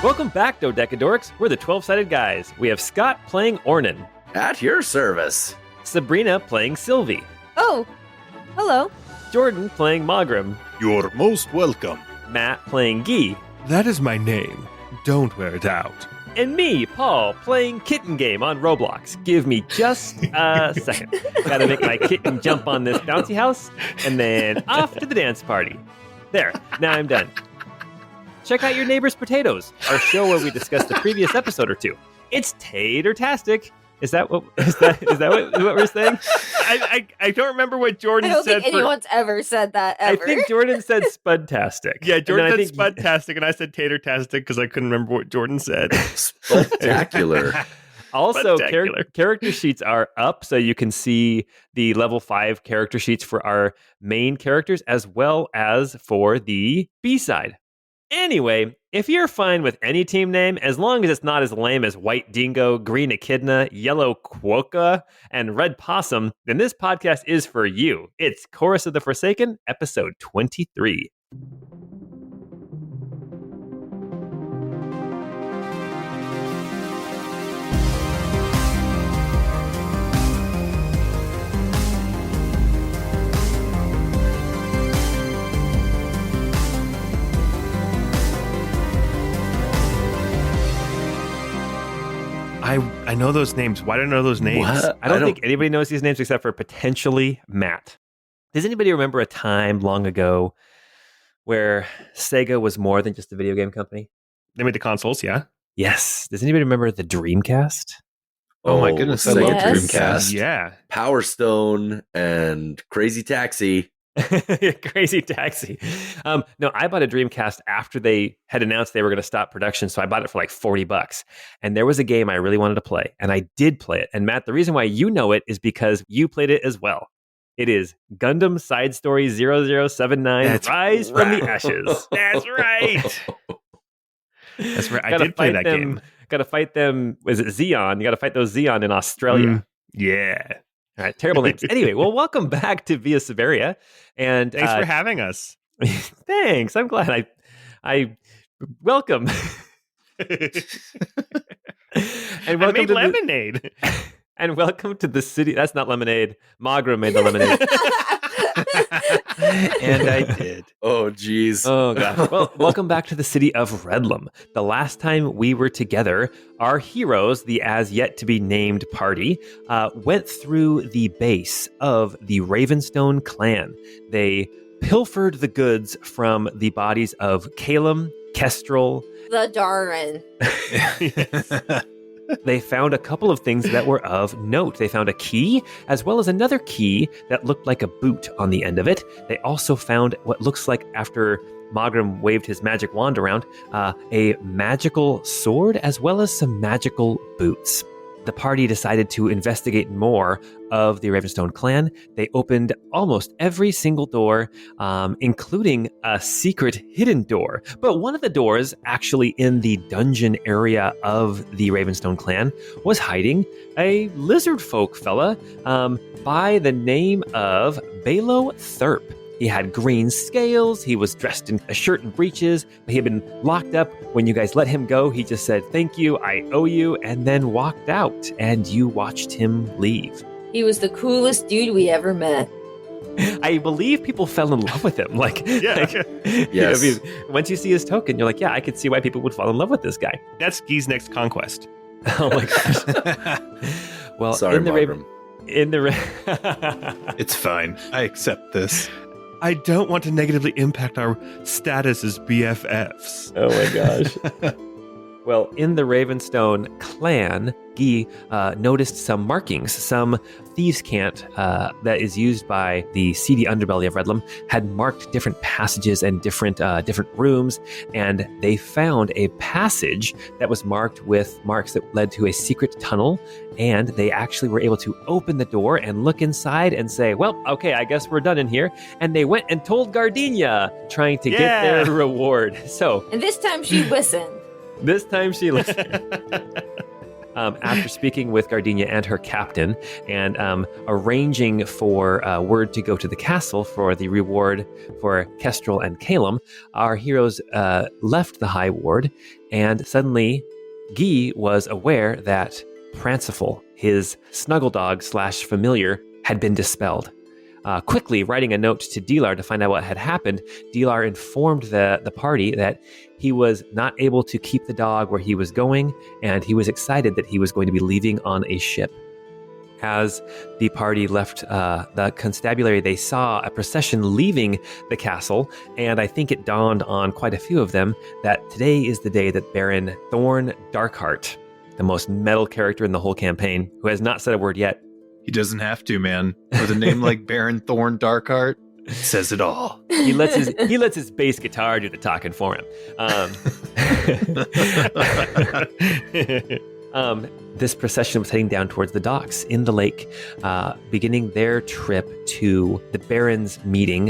Welcome back, Dodecadorks. We're the 12-sided guys. We have Scott playing Ornan. At your service. Sabrina playing Sylvie. Oh, hello. Jordan playing Mogram. You're most welcome. Matt playing Guy. That is my name. Don't wear it out. And me, Paul, playing Kitten Game on Roblox. Give me just a second. Gotta make my kitten jump on this bouncy house, and then off to the dance party. There, now I'm done. Check out Your Neighbor's Potatoes, our show where we discuss the previous episode or two. It's tater-tastic. Is that what we're saying? I don't remember what Jordan I don't said. think anyone's ever said that ever. I think Jordan said spudtastic. Yeah, Jordan said think spudtastic, and I said tater-tastic because I couldn't remember what Jordan said. Spectacular. Also, Spectacular. character sheets are up, so you can see the level 5 character sheets for our main characters as well as for the B-side. Anyway, if you're fine with any team name, as long as it's not as lame as White Dingo, Green Echidna, Yellow Quokka, and Red Possum, then this podcast is for you. It's Chorus of the Forsaken, episode 23. I know those names. Why do I know those names? What? I don't think anybody knows these names except for potentially Matt. Does anybody remember a time long ago where Sega was more than just a video game company? They made the consoles, yeah? Yes. Does anybody remember the Dreamcast? Oh my goodness, I Sega love Yes. Dreamcast. Yeah. Power Stone and Crazy Taxi. Crazy Taxi. No, I bought a Dreamcast after they had announced they were going to stop production, so I bought it for like $40. And there was a game I really wanted to play, and I did play it. And Matt, the reason why you know it is because you played it as well. It is Gundam Side Story 0079 That's Rise from the Ashes. That's right. That's right. I Gotta did play fight that them- game. Got to fight them. Was it Xeon? You got to fight those Xeon in Australia. Yeah. All right, terrible names. Anyway, well, welcome back to Vioseveria. And Thanks for having us. thanks. I'm glad I welcome. And And I welcome made to lemonade. and welcome to the city. That's not lemonade. Magra made the lemonade. And I did. Oh, geez. Oh, gosh. Well, welcome back to the city of Redlam. The last time we were together, our heroes, the as-yet-to-be-named party, went through the base of the Ravenstone clan. They pilfered the goods from the bodies of Calum, Kestrel. The Darren. They found a couple of things that were of note. They found a key, as well as another key that looked like a boot on the end of it. They also found what looks like, after Mogram waved his magic wand around, a magical sword, as well as some magical boots. The party decided to investigate more of the Ravenstone clan. They opened almost every single door, including a secret hidden door. But one of the doors, actually in the dungeon area of the Ravenstone clan, was hiding a lizard folk fella by the name of Balo Thurp. He had green scales, he was dressed in a shirt and breeches, but he had been locked up. When you guys let him go, he just said, "Thank you, I owe you," and then walked out, and you watched him leave. He was the coolest dude we ever met. I believe people fell in love with him. Yeah. Yes. I mean, once you see his token, you're like, yeah, I could see why people would fall in love with this guy. That's Guy's next conquest. Oh my gosh. Well, Sorry, in the Mogram. It's fine. I accept this. I don't want to negatively impact our status as BFFs. Oh my gosh. Well, in the Ravenstone clan, Guy noticed some markings, some thieves' cant that is used by the seedy underbelly of Redlam had marked different passages and different rooms, and they found a passage that was marked with marks that led to a secret tunnel, and they actually were able to open the door and look inside and say, well, okay, I guess we're done in here, and they went and told Gardenia, trying to get their reward. So And this time she listened. this time she listened. After speaking with Gardenia and her captain and arranging for word to go to the castle for the reward for Kestrel and Calum, our heroes left the High Ward, and suddenly Guy was aware that Pranciful, his snuggle dog / familiar, had been dispelled. Quickly writing a note to Dilar to find out what had happened, Dilar informed the party that he was not able to keep the dog where he was going, and he was excited that he was going to be leaving on a ship. As the party left the constabulary, they saw a procession leaving the castle, and I think it dawned on quite a few of them that today is the day that Baron Thorn Darkheart, the most metal character in the whole campaign, who has not said a word yet. He doesn't have to, man. With a name like Baron Thorn Darkheart, says it all. He lets his bass guitar do the talking for him. This procession was heading down towards the docks in the lake, beginning their trip to the Baron's meeting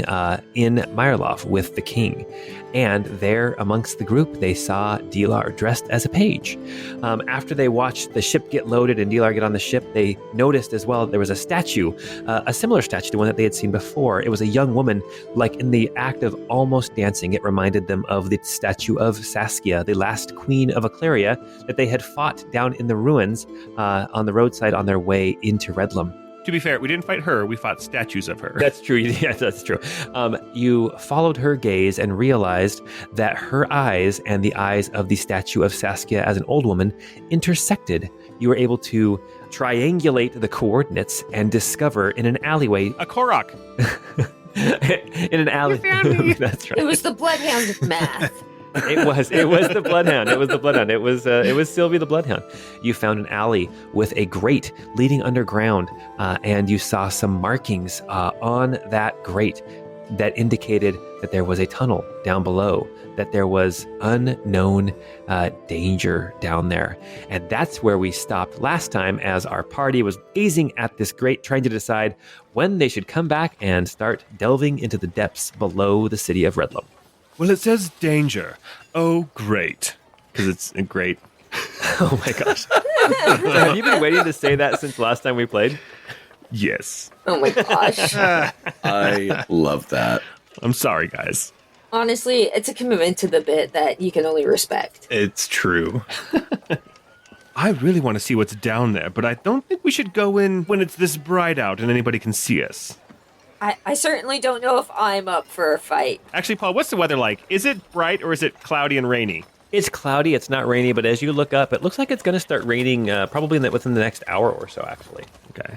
in Meyerloff with the king. And there amongst the group, they saw Dilar dressed as a page. After they watched the ship get loaded and Dilar get on the ship, they noticed as well that there was a statue, a similar statue to one that they had seen before. It was a young woman, like in the act of almost dancing. It reminded them of the statue of Saskia, the last queen of Eclaria that they had fought down in the ruins on the roadside on their way into Redlam. To be fair, we didn't fight her. We fought statues of her. That's true. Yes, that's true. You followed her gaze and realized that her eyes and the eyes of the statue of Saskia as an old woman intersected. You were able to triangulate the coordinates and discover in an alleyway... A Korok! in an alley... You found me! That's right. It was the Bloodhound of math. It was the Bloodhound. It was Sylvie the Bloodhound. You found an alley with a grate leading underground, and you saw some markings on that grate that indicated that there was a tunnel down below, that there was unknown danger down there. And that's where we stopped last time as our party was gazing at this grate, trying to decide when they should come back and start delving into the depths below the city of Redlam. Well, it says danger. Oh, great. Because it's great. Oh my gosh. So have you been waiting to say that since last time we played? Yes. Oh my gosh. I love that. I'm sorry, guys. Honestly, it's a commitment to the bit that you can only respect. It's true. I really want to see what's down there, but I don't think we should go in when it's this bright out and anybody can see us. I certainly don't know if I'm up for a fight. Actually, Paul, what's the weather like? Is it bright or is it cloudy and rainy? It's cloudy, it's not rainy, but as you look up, it looks like it's going to start raining probably within the next hour or so, actually. Okay.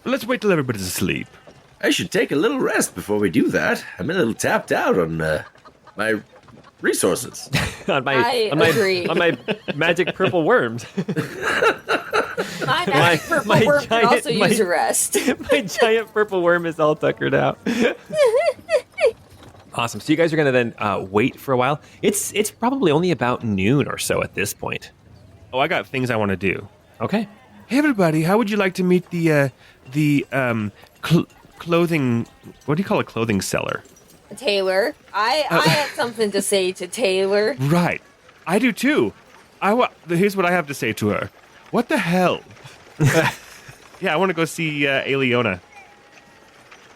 Well, let's wait till everybody's asleep. I should take a little rest before we do that. I'm a little tapped out on my resources. on my magic purple worms. My magic purple worm can also use a rest. My giant purple worm is all tuckered out. Awesome. So you guys are going to then wait for a while. It's probably only about noon or so at this point. Oh, I got things I want to do. Okay. Hey, everybody, how would you like to meet the clothing... What do you call a clothing seller? Taylor. I have something to say to Taylor. Right. I do, too. Here's what I have to say to her. What the hell? Yeah, I want to go see Aliona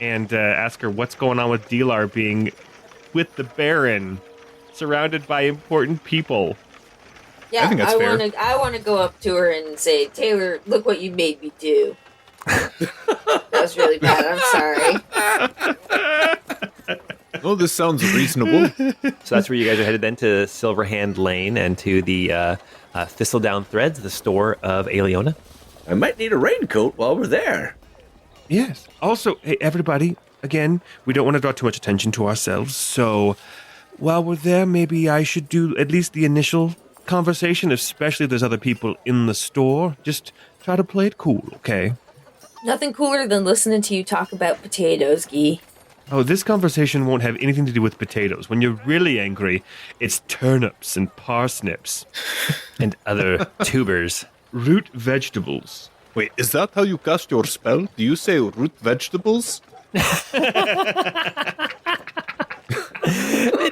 and ask her what's going on with Dilar being with the Baron, surrounded by important people. Yeah, I think that's fair. I want to go up to her and say, Taylor, look what you made me do. That was really bad. I'm sorry. Oh, this sounds reasonable. So that's where you guys are headed then to Silverhand Lane and to the Thistledown Threads, the store of Aliona. I might need a raincoat while we're there. Yes. Also, hey, everybody, again, we don't want to draw too much attention to ourselves, so while we're there, maybe I should do at least the initial conversation, especially if there's other people in the store. Just try to play it cool, okay? Nothing cooler than listening to you talk about potatoes, Guy. Oh, this conversation won't have anything to do with potatoes. When you're really angry, it's turnips and parsnips. And other tubers. Root vegetables. Wait, is that how you cast your spell? Do you say root vegetables? It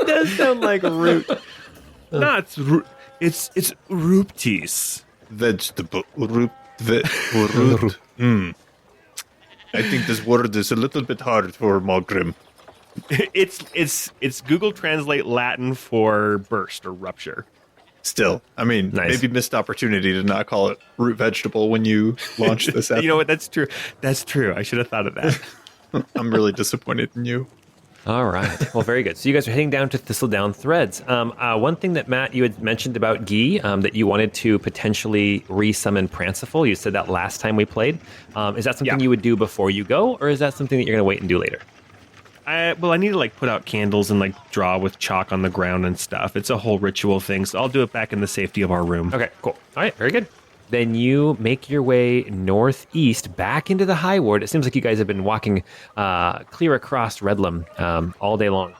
does sound like root. No, it's rupties. Vegetable. Root. I think this word is a little bit hard for Mogrim. It's Google Translate Latin for burst or rupture. Still, I mean, Nice. maybe missed opportunity to not call it root vegetable when you launched this app. You know what? That's true. That's true. I should have thought of that. I'm really disappointed in you. All right. Well, very good. So you guys are heading down to Thistledown Threads. One thing that, Matt, you had mentioned about Guy, that you wanted to potentially resummon Pranciful. You said that last time we played. Is that something you would do before you go, or is that something that you're going to wait and do later? I need to put out candles and draw with chalk on the ground and stuff. It's a whole ritual thing, so I'll do it back in the safety of our room. Okay, cool. All right, very good. Then you make your way northeast back into the High Ward. It seems like you guys have been walking clear across Redlam all day long.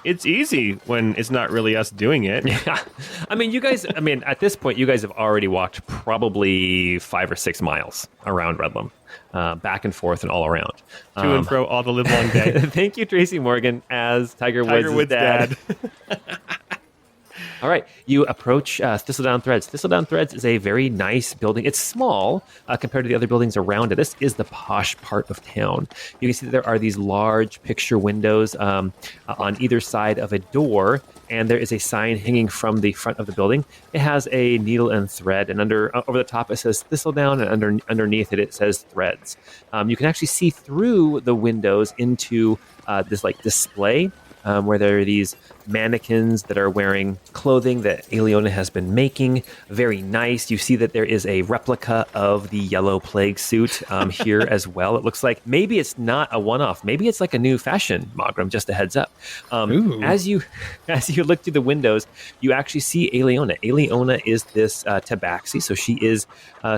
It's easy when it's not really us doing it. Yeah. At this point, you guys have already walked probably 5 or 6 miles around Redlam, back and forth and all around. To and fro all the live long day. Thank you, Tracy Morgan, as Tiger Woods' dad. All right, you approach Thistledown Threads. Thistledown Threads is a very nice building. It's small compared to the other buildings around it. This is the posh part of town. You can see that there are these large picture windows on either side of a door, and there is a sign hanging from the front of the building. It has a needle and thread, and over the top it says Thistledown, and underneath it says Threads. You can actually see through the windows into this display. Where there are these mannequins that are wearing clothing that Aliona has been making. Very nice. You see that there is a replica of the yellow plague suit here as well. It looks like maybe it's not a one-off. Maybe it's like a new fashion, Mogram, just a heads up. As you look through the windows, you actually see Aliona. Aliona is this tabaxi, so she is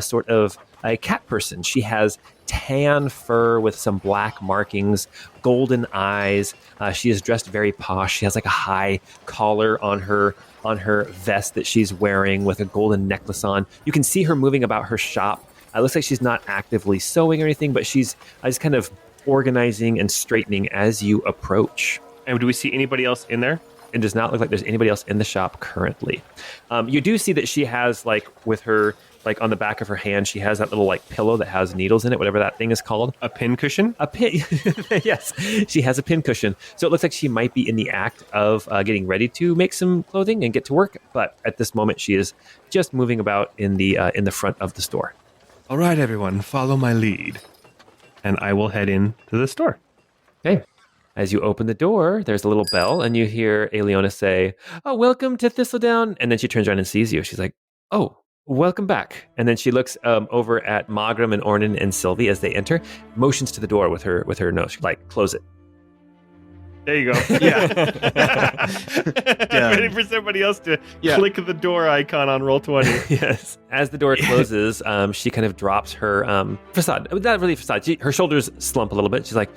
sort of a cat person. She has tan fur with some black markings, golden eyes. She is dressed very posh. She has a high collar on her vest that she's wearing with a golden necklace on. You can see her moving about her shop. It looks like she's not actively sewing or anything, but she's just kind of organizing and straightening as you approach. And do we see anybody else in there? It does not look like there's anybody else in the shop currently. You do see that she has with her on the back of her hand, she has that little pillow that has needles in it, whatever that thing is called. A pin cushion? A pin. Yes, she has a pin cushion. So it looks like she might be in the act of getting ready to make some clothing and get to work. But at this moment, she is just moving about in the front of the store. All right, everyone, follow my lead, and I will head in to the store. Okay. As you open the door, there's a little bell, and you hear Aliona say, "Oh, welcome to Thistledown." And then she turns around and sees you. She's like, "Oh, welcome back." And then she looks over at Mogram and Ornan and Sylvie as they enter, motions to the door with her nose. She's like, "Close it." There you go. Yeah. I'm waiting for somebody else to click the door icon on Roll20. Yes. As the door closes, she kind of drops her facade. Not really facade. Her shoulders slump a little bit. She's like,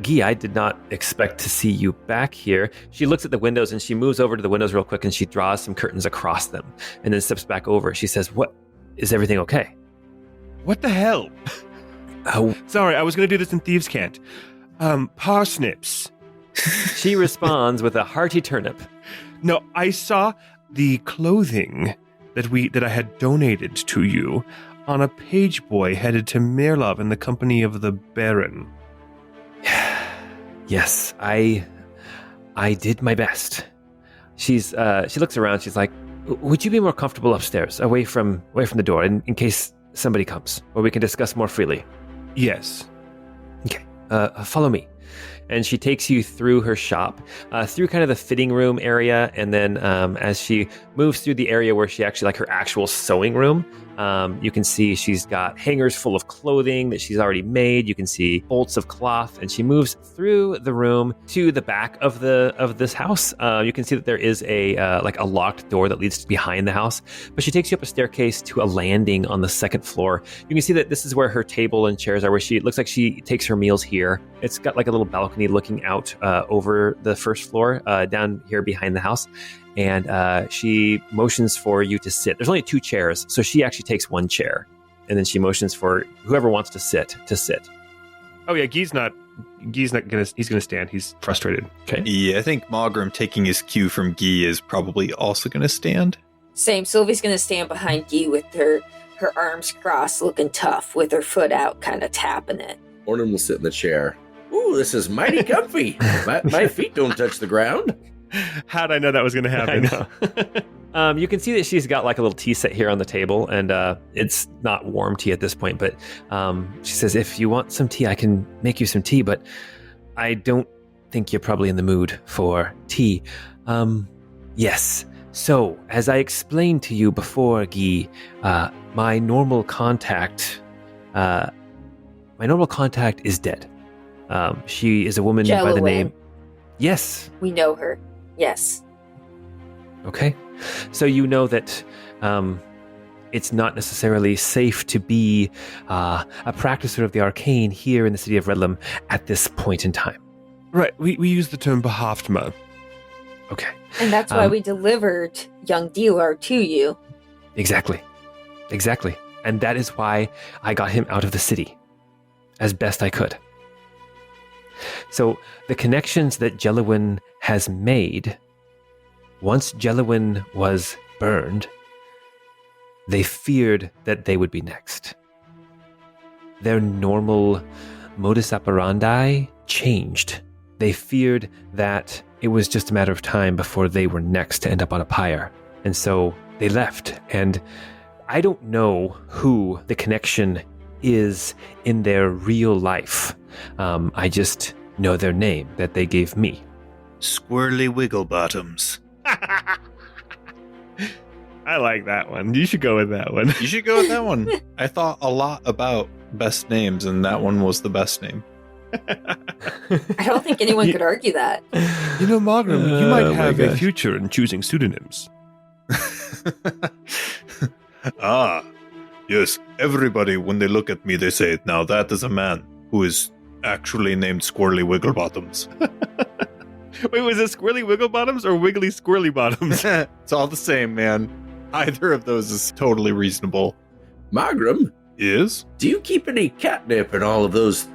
"Guy, I did not expect to see you back here." She looks at the windows and she moves over to the windows real quick and she draws some curtains across them and then steps back over. She says, "What? Is everything okay?" What the hell? Oh, sorry, I was going to do this in Thieves' Cant. Parsnips. She responds with a hearty turnip. No, I saw the clothing that I had donated to you on a page boy headed to Mirlov in the company of the Baron. Yes, I did my best. She looks around. She's like, "Would you be more comfortable upstairs, away from the door, in case somebody comes, where we can discuss more freely?" Yes. Okay. Follow me. And she takes you through her shop, through kind of the fitting room area, and then as she moves through the area where she actually her actual sewing room, you can see she's got hangers full of clothing that she's already made. You can see bolts of cloth, and she moves through the room to the back of this house. You can see that there is a locked door that leads behind the house, but she takes you up a staircase to a landing on the second floor. You can see that this is where her table and chairs are, where it looks like she takes her meals here. It's got a little balcony looking out over the first floor down here behind the house. And she motions for you to sit. There's only 2 chairs, so she actually takes 1 chair. And then she motions for whoever wants to sit. Oh yeah, he's gonna stand. He's frustrated. Okay. Yeah, I think Mogram taking his cue from Guy is probably also going to stand. Same. Sylvie's going to stand behind Guy with her her arms crossed, looking tough, with her foot out, kind of tapping it. Ornan will sit in the chair. Ooh, this is mighty comfy. my feet don't touch the ground. How'd I know that was going to happen? I know. You can see that she's got like a little tea set here on the table, and it's not warm tea at this point, but she says, if you want some tea, I can make you some tea, but I don't think you're probably in the mood for tea. Yes. So, as I explained to you before, Guy, my normal contact is dead. She is a woman by the name... Yes. We know her. Yes. Okay. So you know that it's not necessarily safe to be a practicer of the arcane here in the city of Redlam at this point in time. Right. We use the term behaftma. Okay. And that's why we delivered young Dealer to you. Exactly. And that is why I got him out of the city as best I could. So the connections that Jelowin has made, once Jelowin was burned, they feared that they would be next. Their normal modus operandi changed. They feared that it was just a matter of time before they were next to end up on a pyre. And so they left. And I don't know who the connection is in their real life. I just know their name that they gave me. Squirrely Wigglebottoms. I like that one. You should go with that one. You should go with that one. I thought a lot about best names, and that one was the best name. I don't think anyone could argue that. You know, Margaret, you might have a gosh. future in choosing pseudonyms. Ah, yes. Everybody, when they look at me, they say, now that is a man who is actually named Squirrely Wigglebottoms. Wait, was it Squirrely Wigglebottoms or Wiggly Squirrely Bottoms? It's all the same, man. Either of those is totally reasonable. Margrim, Is? do you keep any catnip in all of those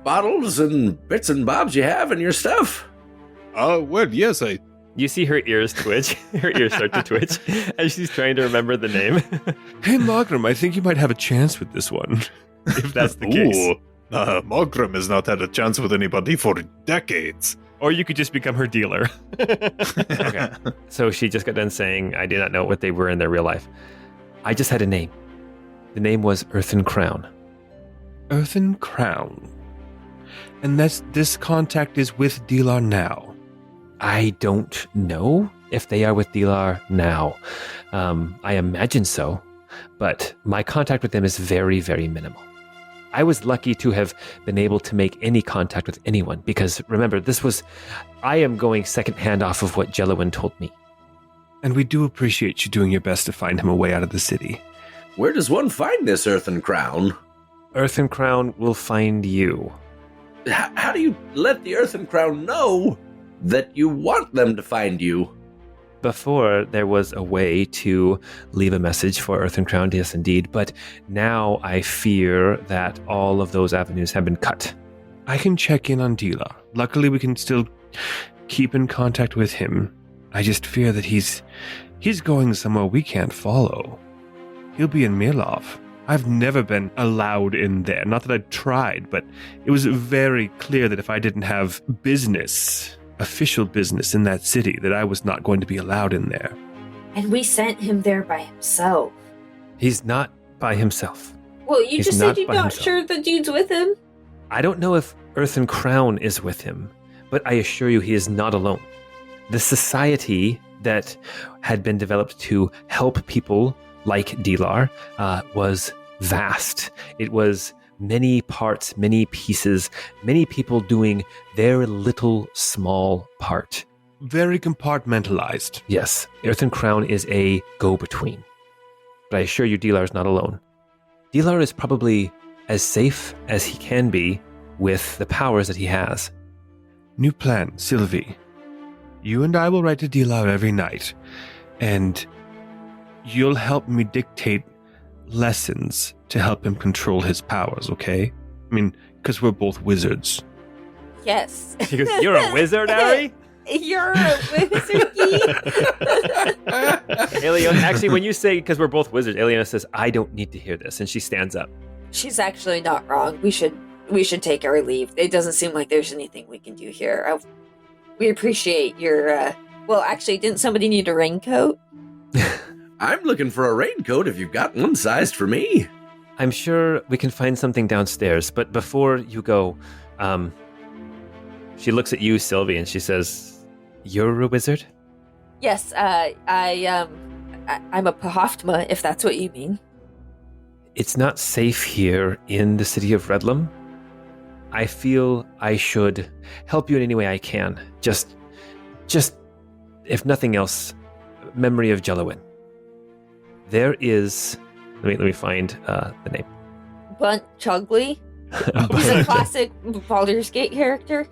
bottles and bits and bobs you have in your stuff? Well, yes, I... You see her ears twitch. Her ears start to twitch as she's trying to remember the name. Hey, Margaret, I think you might have a chance with this one. If that's the case. Mogram has not had a chance with anybody for decades. Or you could just become her dealer. Okay. So she just got done saying, I did not know what they were in their real life. I just had a name. The name was Earthen Crown. Earthen Crown. And this contact is with Delar now. I don't know if they are with Delar now. I imagine so, but my contact with them is very, very minimal. I was lucky to have been able to make any contact with anyone because, remember, I am going secondhand off of what Jelowin told me. And we do appreciate you doing your best to find him a way out of the city. Where does one find this Earthen Crown? Earthen Crown will find you. How do you let the Earthen Crown know that you want them to find you? Before, there was a way to leave a message for Earthen Crown, yes indeed, but now I fear that all of those avenues have been cut. I can check in on Delar. Luckily, we can still keep in contact with him. I just fear that he's going somewhere we can't follow. He'll be in Mirlov. I've never been allowed in there. Not that I tried, but it was very clear that if I didn't have official business in that city, that I was not going to be allowed in there. And we sent him there by himself. He's not by himself. Well, you He's just not said you're by not himself. sure the dude's with him. I don't know if Earthen Crown is with him, but I assure you he is not alone. The society that had been developed to help people like Delar was vast. It was many parts, many pieces, many people doing their little small part. Very compartmentalized. Yes, Earthen Crown is a go-between. But I assure you Delar is not alone. Delar is probably as safe as he can be with the powers that he has. New plan, Sylvie. You and I will write to Delar every night, and you'll help me dictate lessons to help him control his powers, okay? I mean, because we're both wizards. Yes. She goes, "You're a wizard, Harry?" You're a wizard. Eliona, actually, when you say, because we're both wizards, Eliona says, I don't need to hear this. And she stands up. She's actually not wrong. We should take our leave. It doesn't seem like there's anything we can do here. We appreciate your, well, actually, didn't somebody need a raincoat? I'm looking for a raincoat if you've got one sized for me. I'm sure we can find something downstairs, but before you go, she looks at you, Sylvie, and she says, you're a wizard? Yes, I'm a Pahoftma, if that's what you mean. It's not safe here in the city of Redlam. I feel I should help you in any way I can. Just, if nothing else, memory of Jellowin. There is, let me find the name. Bunt Chugley. He's a classic Baldur's Gate character.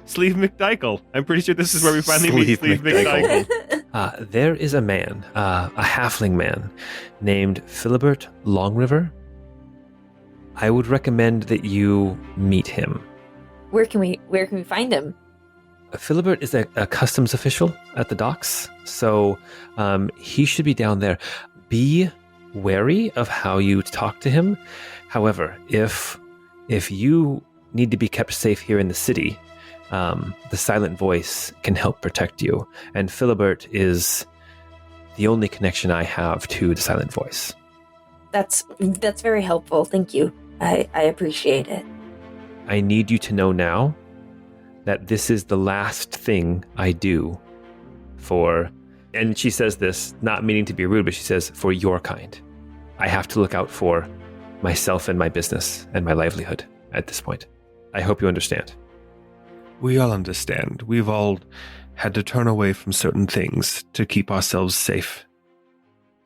Sleeve McDykel. I'm pretty sure this is where we finally meet Sleeve McDykel. There is a man, a halfling man, named Philibert Longriver. I would recommend that you meet him. Where can we find him? Philibert is a customs official at the docks, so he should be down there. Be wary of how you talk to him. However, if you need to be kept safe here in the city, the silent voice can help protect you. And Philibert is the only connection I have to the silent voice. That's very helpful. Thank you. I appreciate it. I need you to know now that this is the last thing I do for, and she says this not meaning to be rude, but she says, for your kind. I have to look out for myself and my business and my livelihood at this point. I hope you understand. We all understand. We've all had to turn away from certain things to keep ourselves safe.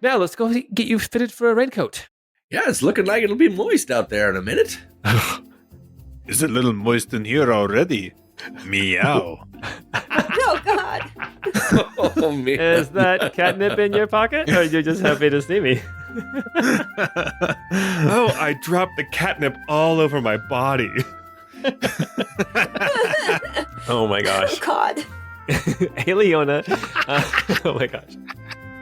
Now let's go get you fitted for a raincoat. Yeah, it's looking like it'll be moist out there in a minute. Is it a little moist in here already? Meow. Oh, God. Oh, man. Is that catnip in your pocket, or are you just happy to see me? Oh, I dropped the catnip all over my body. Oh my gosh. Oh, God. Aliona, oh my gosh.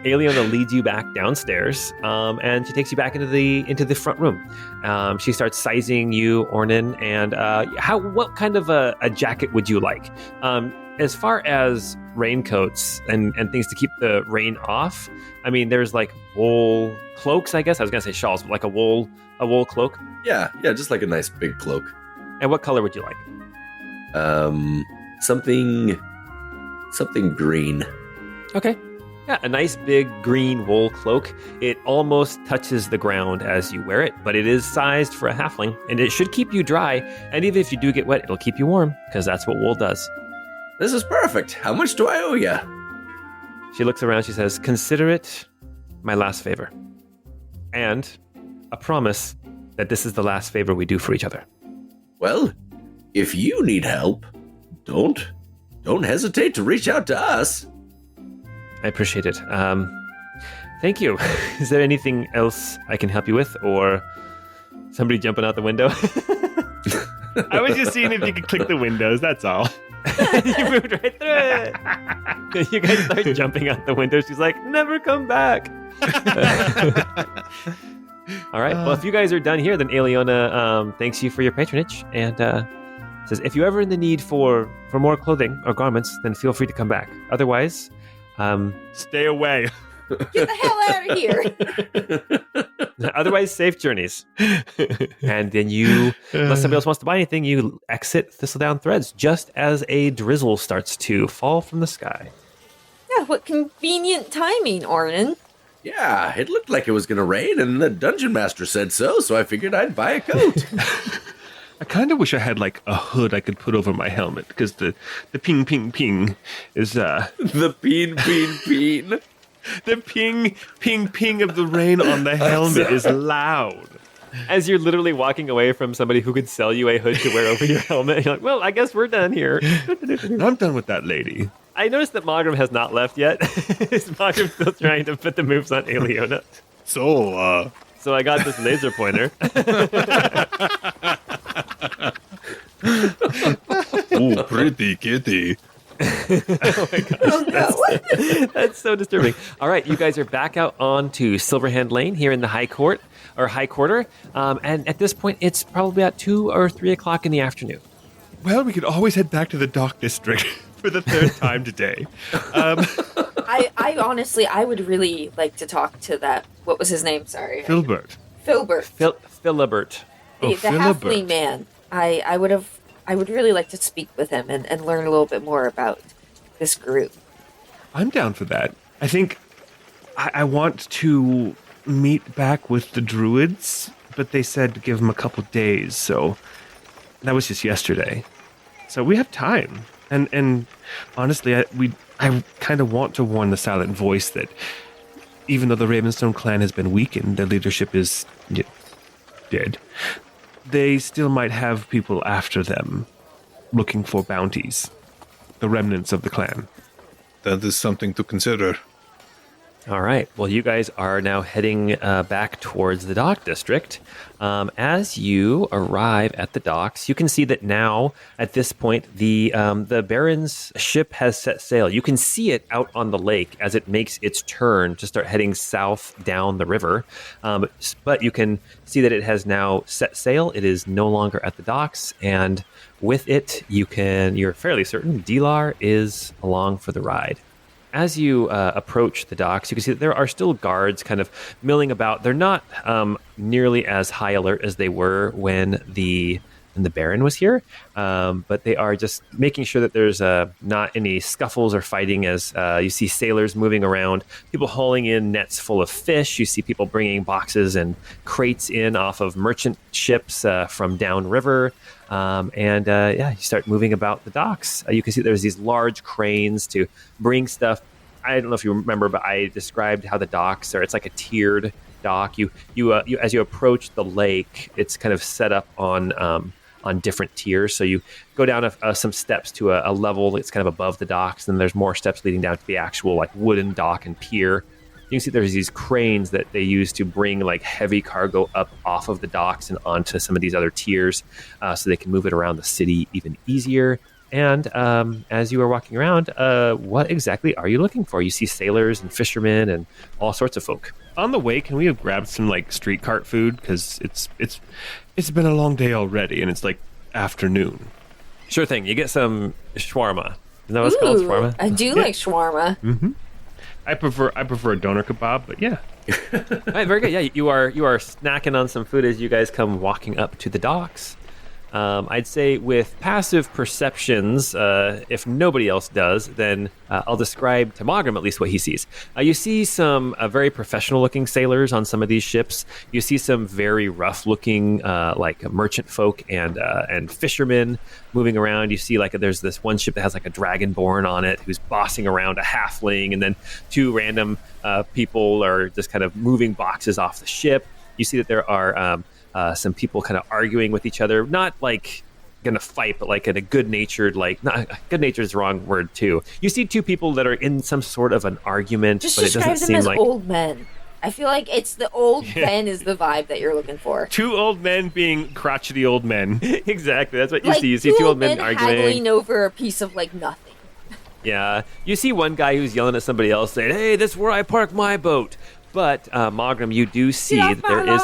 Aliona leads you back downstairs, and she takes you back into the front room. She starts sizing you, Ornan, and what kind of a jacket would you like? As far as raincoats and things to keep the rain off, I mean, there's like wool cloaks, I guess. I was gonna say shawls, but like a wool cloak. Yeah, just like a nice big cloak. And what color would you like? Something green. Okay. Yeah, a nice big green wool cloak. It almost touches the ground as you wear it, but it is sized for a halfling, and it should keep you dry. And even if you do get wet, it'll keep you warm, because that's what wool does. This is perfect. How much do I owe you? She looks around, she says, consider it my last favor. And a promise that this is the last favor we do for each other. Well, if you need help, don't hesitate to reach out to us. I appreciate it. Thank you. Is there anything else I can help you with, or somebody jumping out the window? I was just seeing if you could click the windows, that's all. You moved right through it. You guys start jumping out the window. She's like, never come back. All right. Well, if you guys are done here, then Aliona thanks you for your patronage and says, if you're ever in the need for more clothing or garments, then feel free to come back. Otherwise, stay away. Get the hell out of here. Otherwise, safe journeys. And then you, unless somebody else wants to buy anything, you exit Thistledown Threads just as a drizzle starts to fall from the sky. Yeah, what convenient timing, Ornan. Yeah, it looked like it was going to rain, and the dungeon master said so I figured I'd buy a coat. I kind of wish I had like a hood I could put over my helmet, because the ping ping ping is The peen. the ping ping ping of the rain on the helmet is loud. As you're literally walking away from somebody who could sell you a hood to wear over your helmet, you're like, well, I guess we're done here. I'm done with that lady. I noticed that Mogram has not left yet. Is Mogram still trying to put the moves on Aliona? So I got this laser pointer. Ooh, pretty kitty. Oh my gosh. Oh no. That's so disturbing. All right, you guys are back out onto Silverhand Lane here in the High Court or High Quarter, and at this point, it's probably about 2 or 3 o'clock in the afternoon. Well, we could always head back to the Dock District for the third time today. I honestly, I would really like to talk to that. What was his name? Sorry, Filbert. Filbert, Philibert. the halfling man. I would really like to speak with him and learn a little bit more about this group. I'm down for that. I think I want to meet back with the druids, but they said to give them a couple days, so that was just yesterday. So we have time. And honestly, I kind of want to warn the Silent Voice that even though the Ravenstone clan has been weakened, their leadership is dead. They still might have people after them looking for bounties, the remnants of the clan. That is something to consider. All right. Well, you guys are now heading back towards the dock district. As you arrive at the docks, you can see that now, at this point, the Baron's ship has set sail. You can see it out on the lake as it makes its turn to start heading south down the river. But you can see that it has now set sail. It is no longer at the docks, and with it, you're fairly certain Dilar is along for the ride. As you approach the docks, you can see that there are still guards kind of milling about. They're not nearly as high alert as they were when the Baron was here, but they are just making sure that there's not any scuffles or fighting as you see sailors moving around, people hauling in nets full of fish. You see people bringing boxes and crates in off of merchant ships from downriver. You start moving about the docks. You can see there's these large cranes to bring stuff. I don't know if you remember, but I described how the docks are. It's like a tiered dock. You as you approach the lake, it's kind of set up on different tiers. So you go down some steps to a level that's kind of above the docks, and then there's more steps leading down to the actual like wooden dock and pier. You can see there's these cranes that they use to bring like heavy cargo up off of the docks and onto some of these other tiers, so they can move it around the city even easier. And as you are walking around, what exactly are you looking for? You see sailors and fishermen and all sorts of folk. On the way, can we have grabbed some like street cart food? Because it's been a long day already, and it's like afternoon. Sure thing. You get some shawarma. Isn't that what it's called? Shawarma? I do like shawarma. Mm-hmm. I prefer a doner kebab, but yeah. All right, very good. Yeah, you are snacking on some food as you guys come walking up to the docks. I'd say with passive perceptions, if nobody else does, then I'll describe to Mogram at least what he sees. You see some very professional-looking sailors on some of these ships. You see some very rough-looking like merchant folk and fishermen moving around. You see like there's this one ship that has like a dragonborn on it who's bossing around a halfling, and then two random people are just kind of moving boxes off the ship. You see that there are some people kind of arguing with each other, not like gonna fight, but like in a good-natured, good-natured is the wrong word too. You see two people that are in some sort of an argument, just but it doesn't describe them seem as like old men. I feel like it's the old men is the vibe that you're looking for. Two old men being crotchety old men. Exactly. That's what you Like see. You see two old men arguing haggling over a piece of like nothing. Yeah, you see one guy who's yelling at somebody else saying, "Hey, this is where I park my boat." But Mogram, you do see that there is.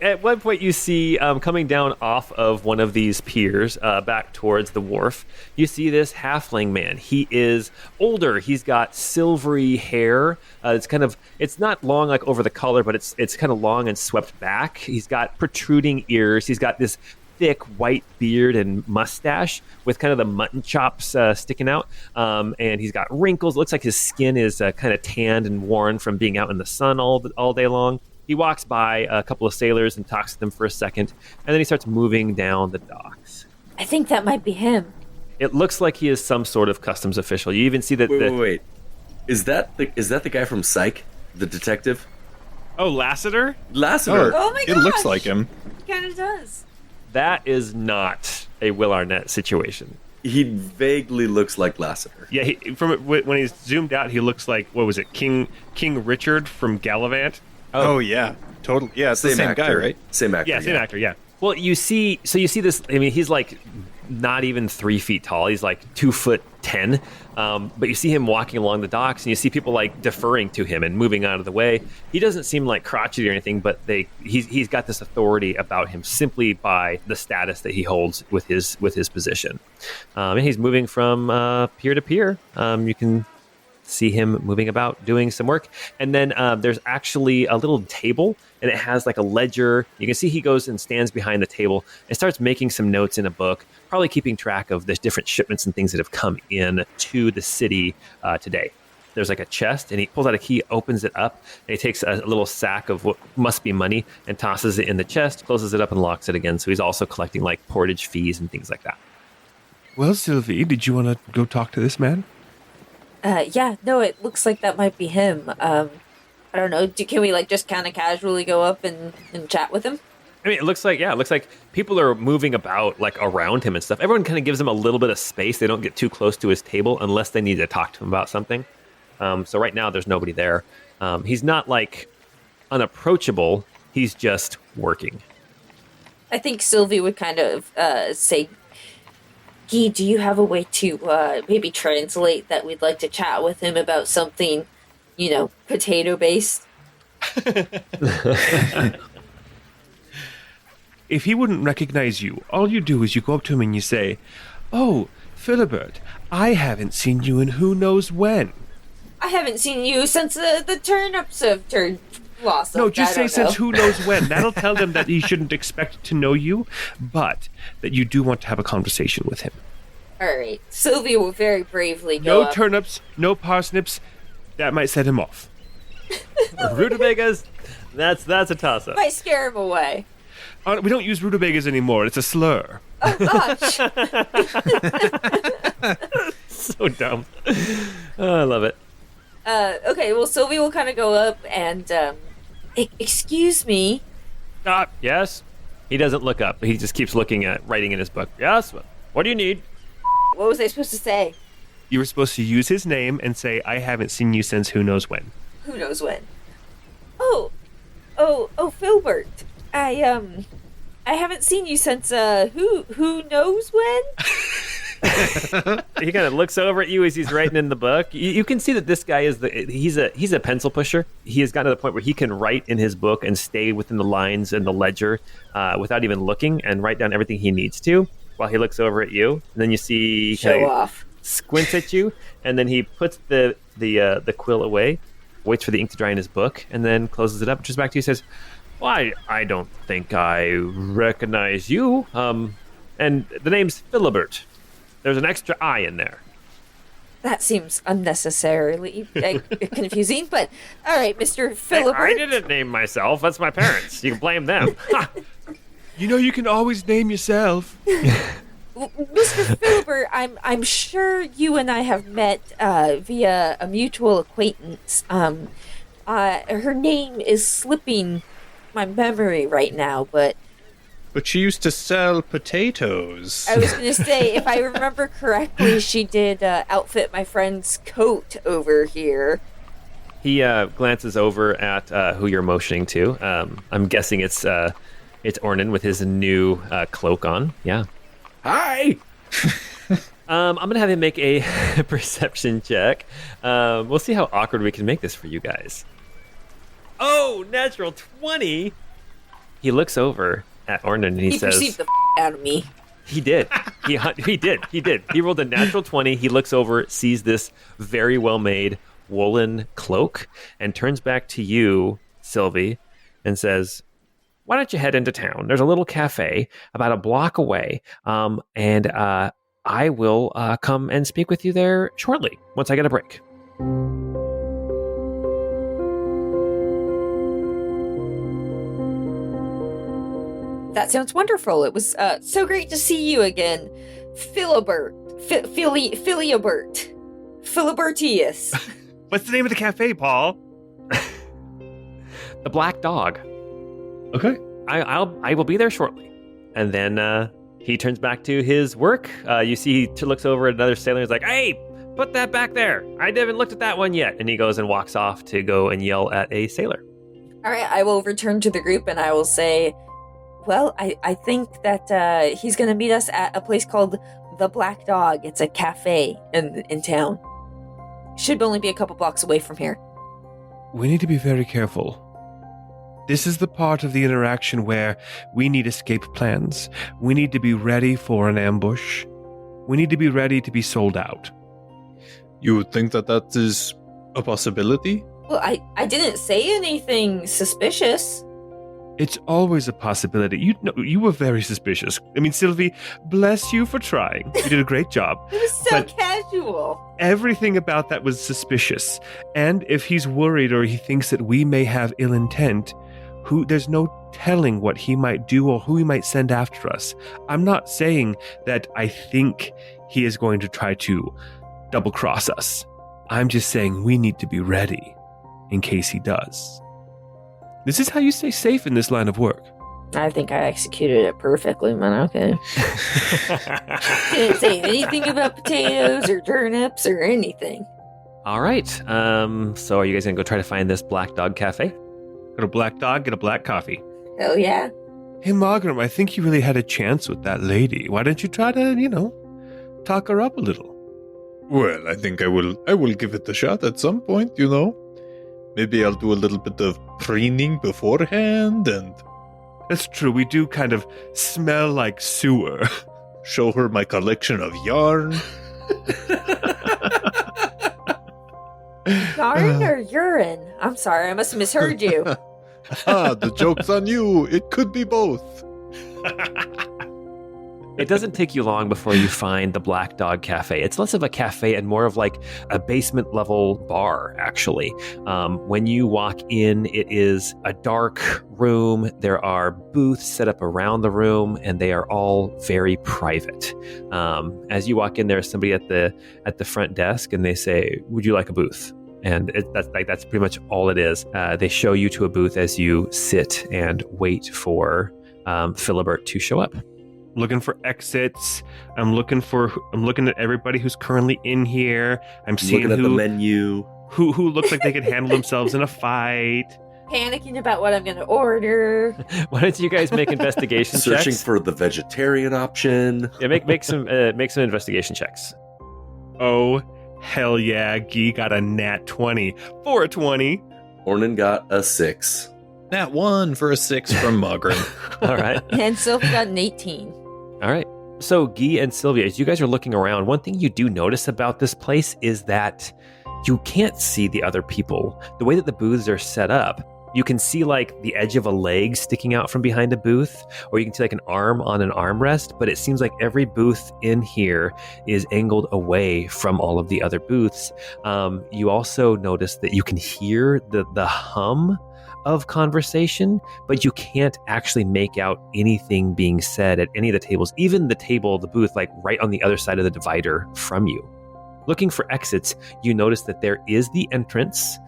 At one point, you see coming down off of one of these piers back towards the wharf, you see this halfling man. He is older. He's got silvery hair. It's not long like over the collar, but it's kind of long and swept back. He's got protruding ears. He's got this thick white beard and mustache with kind of the mutton chops sticking out. And he's got wrinkles. It looks like his skin is kind of tanned and worn from being out in the sun all day long. He walks by a couple of sailors and talks to them for a second, and then he starts moving down the docks. I think that might be him. It looks like he is some sort of customs official. You even see that. Wait. Is that the guy from Psych, the detective? Oh, Lassiter? Lassiter. Oh my gosh. It looks like him. He kind of does. That is not a Will Arnett situation. He vaguely looks like Lassiter. Yeah, when he's zoomed out, he looks like, what was it, King Richard from Gallivant? Oh yeah, totally. Yeah, it's the same actor, guy, right? Same actor. Yeah, same actor, yeah. Well, you see this. I mean, he's like not even 3 feet tall. He's like 2'10". But you see him walking along the docks, and you see people like deferring to him and moving out of the way. He doesn't seem like crotchety or anything, but he's got this authority about him simply by the status that he holds with his position. And he's moving from pier to pier. You can see him moving about doing some work, and then there's actually a little table, and it has like a ledger. You can see he goes and stands behind the table and starts making some notes in a book, probably keeping track of the different shipments and things that have come in to the city today. There's like a chest, and he pulls out a key, opens it up, and he takes a little sack of what must be money and tosses it in the chest, closes it up, and locks it again. So he's also collecting like portage fees and things like that. Well, Sylvie, did you want to go talk to this man? Yeah, no, it looks like that might be him. I don't know. Can we like just kind of casually go up and chat with him? I mean, it looks like people are moving about like around him and stuff. Everyone kind of gives him a little bit of space. They don't get too close to his table unless they need to talk to him about something. So right now there's nobody there. He's not like unapproachable. He's just working. I think Sylvie would kind of say, Guy, do you have a way to maybe translate that we'd like to chat with him about something, potato-based? If he wouldn't recognize you, all you do is you go up to him and you say, "Oh, Philibert, I haven't seen you in who knows when." I haven't seen you since the turnips have turned blossom. No, just say since who knows when. That'll tell them that he shouldn't expect to know you, but that you do want to have a conversation with him. All right. Sylvia will very bravely go No turnips, no parsnips. That might set him off. Rutabagas, that's a toss-up. Might scare him away. We don't use rutabagas anymore. It's a slur. Oh, gosh. So dumb. Oh, I love it. Okay, well, Sylvie will kind of go up and, excuse me. Yes? He doesn't look up. He just keeps looking at writing in his book. Yes? What do you need? What was I supposed to say? You were supposed to use his name and say, "I haven't seen you since who knows when." Who knows when? Oh, Philbert. I haven't seen you since, who knows when? He kind of looks over at you as he's writing in the book. You can see that this guy he's a pencil pusher. He has gotten to the point where he can write in his book and stay within the lines and the ledger without even looking, and write down everything he needs to while he looks over at you. And then you see Show off. Squints at you, and then he puts the quill away, waits for the ink to dry in his book, and then closes it up, turns back to you, says, "Well, I don't think I recognize you. And the name's Philibert. There's an extra I in there." That seems unnecessarily confusing, but all right, Mr. Philibert. I didn't name myself. That's my parents. You can blame them. You know you can always name yourself. Mr. Philibert, I'm sure you and I have met via a mutual acquaintance. Her name is slipping my memory right now, but she used to sell potatoes. I was going to say, if I remember correctly, she did outfit my friend's coat over here. He glances over at who you're motioning to. I'm guessing it's Ornan with his new cloak on. Yeah. Hi! I'm going to have him make a perception check. We'll see how awkward we can make this for you guys. Oh, natural 20! He looks over at Ornan and he says... He perceived the out of me. He did. He did. He rolled a natural 20. He looks over, sees this very well-made woolen cloak, and turns back to you, Sylvie, and says, "Why don't you head into town? There's a little cafe about a block away, and I will come and speak with you there shortly, once I get a break." That sounds wonderful. It was so great to see you again. Philibert. Philibert. Philibertius. What's the name of the cafe, Paul? The Black Dog. Okay. I will be there shortly. And then he turns back to his work. You see he looks over at another sailor and is like, "Hey, put that back there. I haven't looked at that one yet." And he goes and walks off to go and yell at a sailor. All right, I will return to the group and I will say, Well, I think that he's going to meet us at a place called The Black Dog. It's a cafe in town. Should only be a couple blocks away from here. We need to be very careful. This is the part of the interaction where we need escape plans. We need to be ready for an ambush. We need to be ready to be sold out. You would think that is a possibility? Well, I didn't say anything suspicious. It's always a possibility. You were very suspicious. I mean, Sylvie, bless you for trying. You did a great job. It was so But casual. everything about that was suspicious. And if he's worried or he thinks that we may have ill intent, there's no telling what he might do or who he might send after us. I'm not saying that I think he is going to try to double-cross us. I'm just saying we need to be ready in case he does. This is how you stay safe in this line of work. I think I executed it perfectly, man. Okay. Didn't say anything about potatoes or turnips or anything. All right. So are you guys going to go try to find this Black Dog Cafe? Go to Black Dog, get a black coffee. Hell yeah. Hey, Margaret, I think you really had a chance with that lady. Why don't you try to, talk her up a little? Well, I think I will give it a shot at some point, Maybe I'll do a little bit of preening beforehand and That's true. We do kind of smell like sewer. show her my collection of yarn. Yarn or urine? I'm sorry, I must have misheard you. The joke's on you. It could be both. It doesn't take you long before you find the Black Dog Cafe. It's less of a cafe and more of like a basement level bar, actually. When you walk in, it is a dark room. There are booths set up around the room, and they are all very private. As you walk in, there's somebody at the front desk, and they say, "Would you like a booth?" And that's pretty much all it is. They show you to a booth as you sit and wait for Philibert to show up. Looking for exits. I'm looking at everybody who's currently in here. I'm seeing Looking at the menu. who looks like they can handle themselves in a fight. Panicking about what I'm going to order. Why don't you guys make investigation Searching checks? for the vegetarian option. Yeah, make some investigation checks. Oh, hell yeah. Guy got a nat 20 for a 20. Ornan got a 6. Nat 1 for a 6 from Margaret. All right. And Sylvie got an 18. All right. So, Guy and Sylvia, as you guys are looking around, one thing you do notice about this place is that you can't see the other people. The way that the booths are set up, you can see like the edge of a leg sticking out from behind a booth, or you can see like an arm on an armrest, but it seems like every booth in here is angled away from all of the other booths. You also notice that you can hear the hum of conversation, but you can't actually make out anything being said at any of the tables, even the booth, like right on the other side of the divider from you. Looking for exits, you notice that there is the entrance,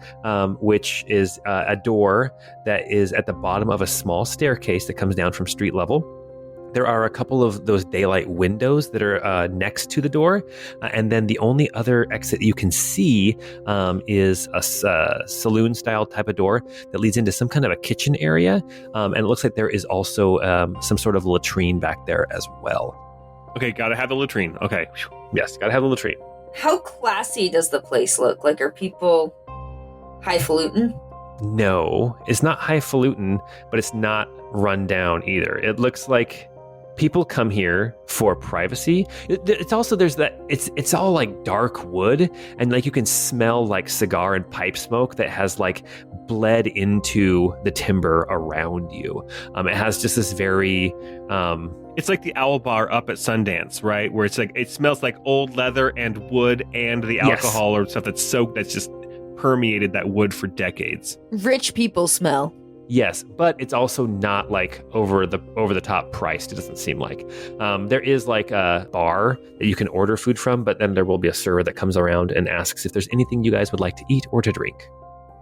which is a door that is at the bottom of a small staircase that comes down from street level. There are a couple of those daylight windows that are next to the door. And then the only other exit you can see is a saloon-style type of door that leads into some kind of a kitchen area. And it looks like there is also some sort of latrine back there as well. Okay, gotta have the latrine. Okay. Yes, gotta have the latrine. How classy does the place look? Like, are people highfalutin? No, it's not highfalutin, but it's not run down either. It looks like people come here for privacy. It's also it's all like dark wood, and like you can smell like cigar and pipe smoke that has like bled into the timber around you. It has just this very It's like the owl bar up at Sundance, right? Where it's like it smells like old leather and wood and the Yes. alcohol or stuff that's just permeated that wood for decades. Rich people smell. yes, but it's also not like over the top priced. It doesn't seem like there is like a bar that you can order food from, but then there will be a server that comes around and asks if there's anything you guys would like to eat or to drink.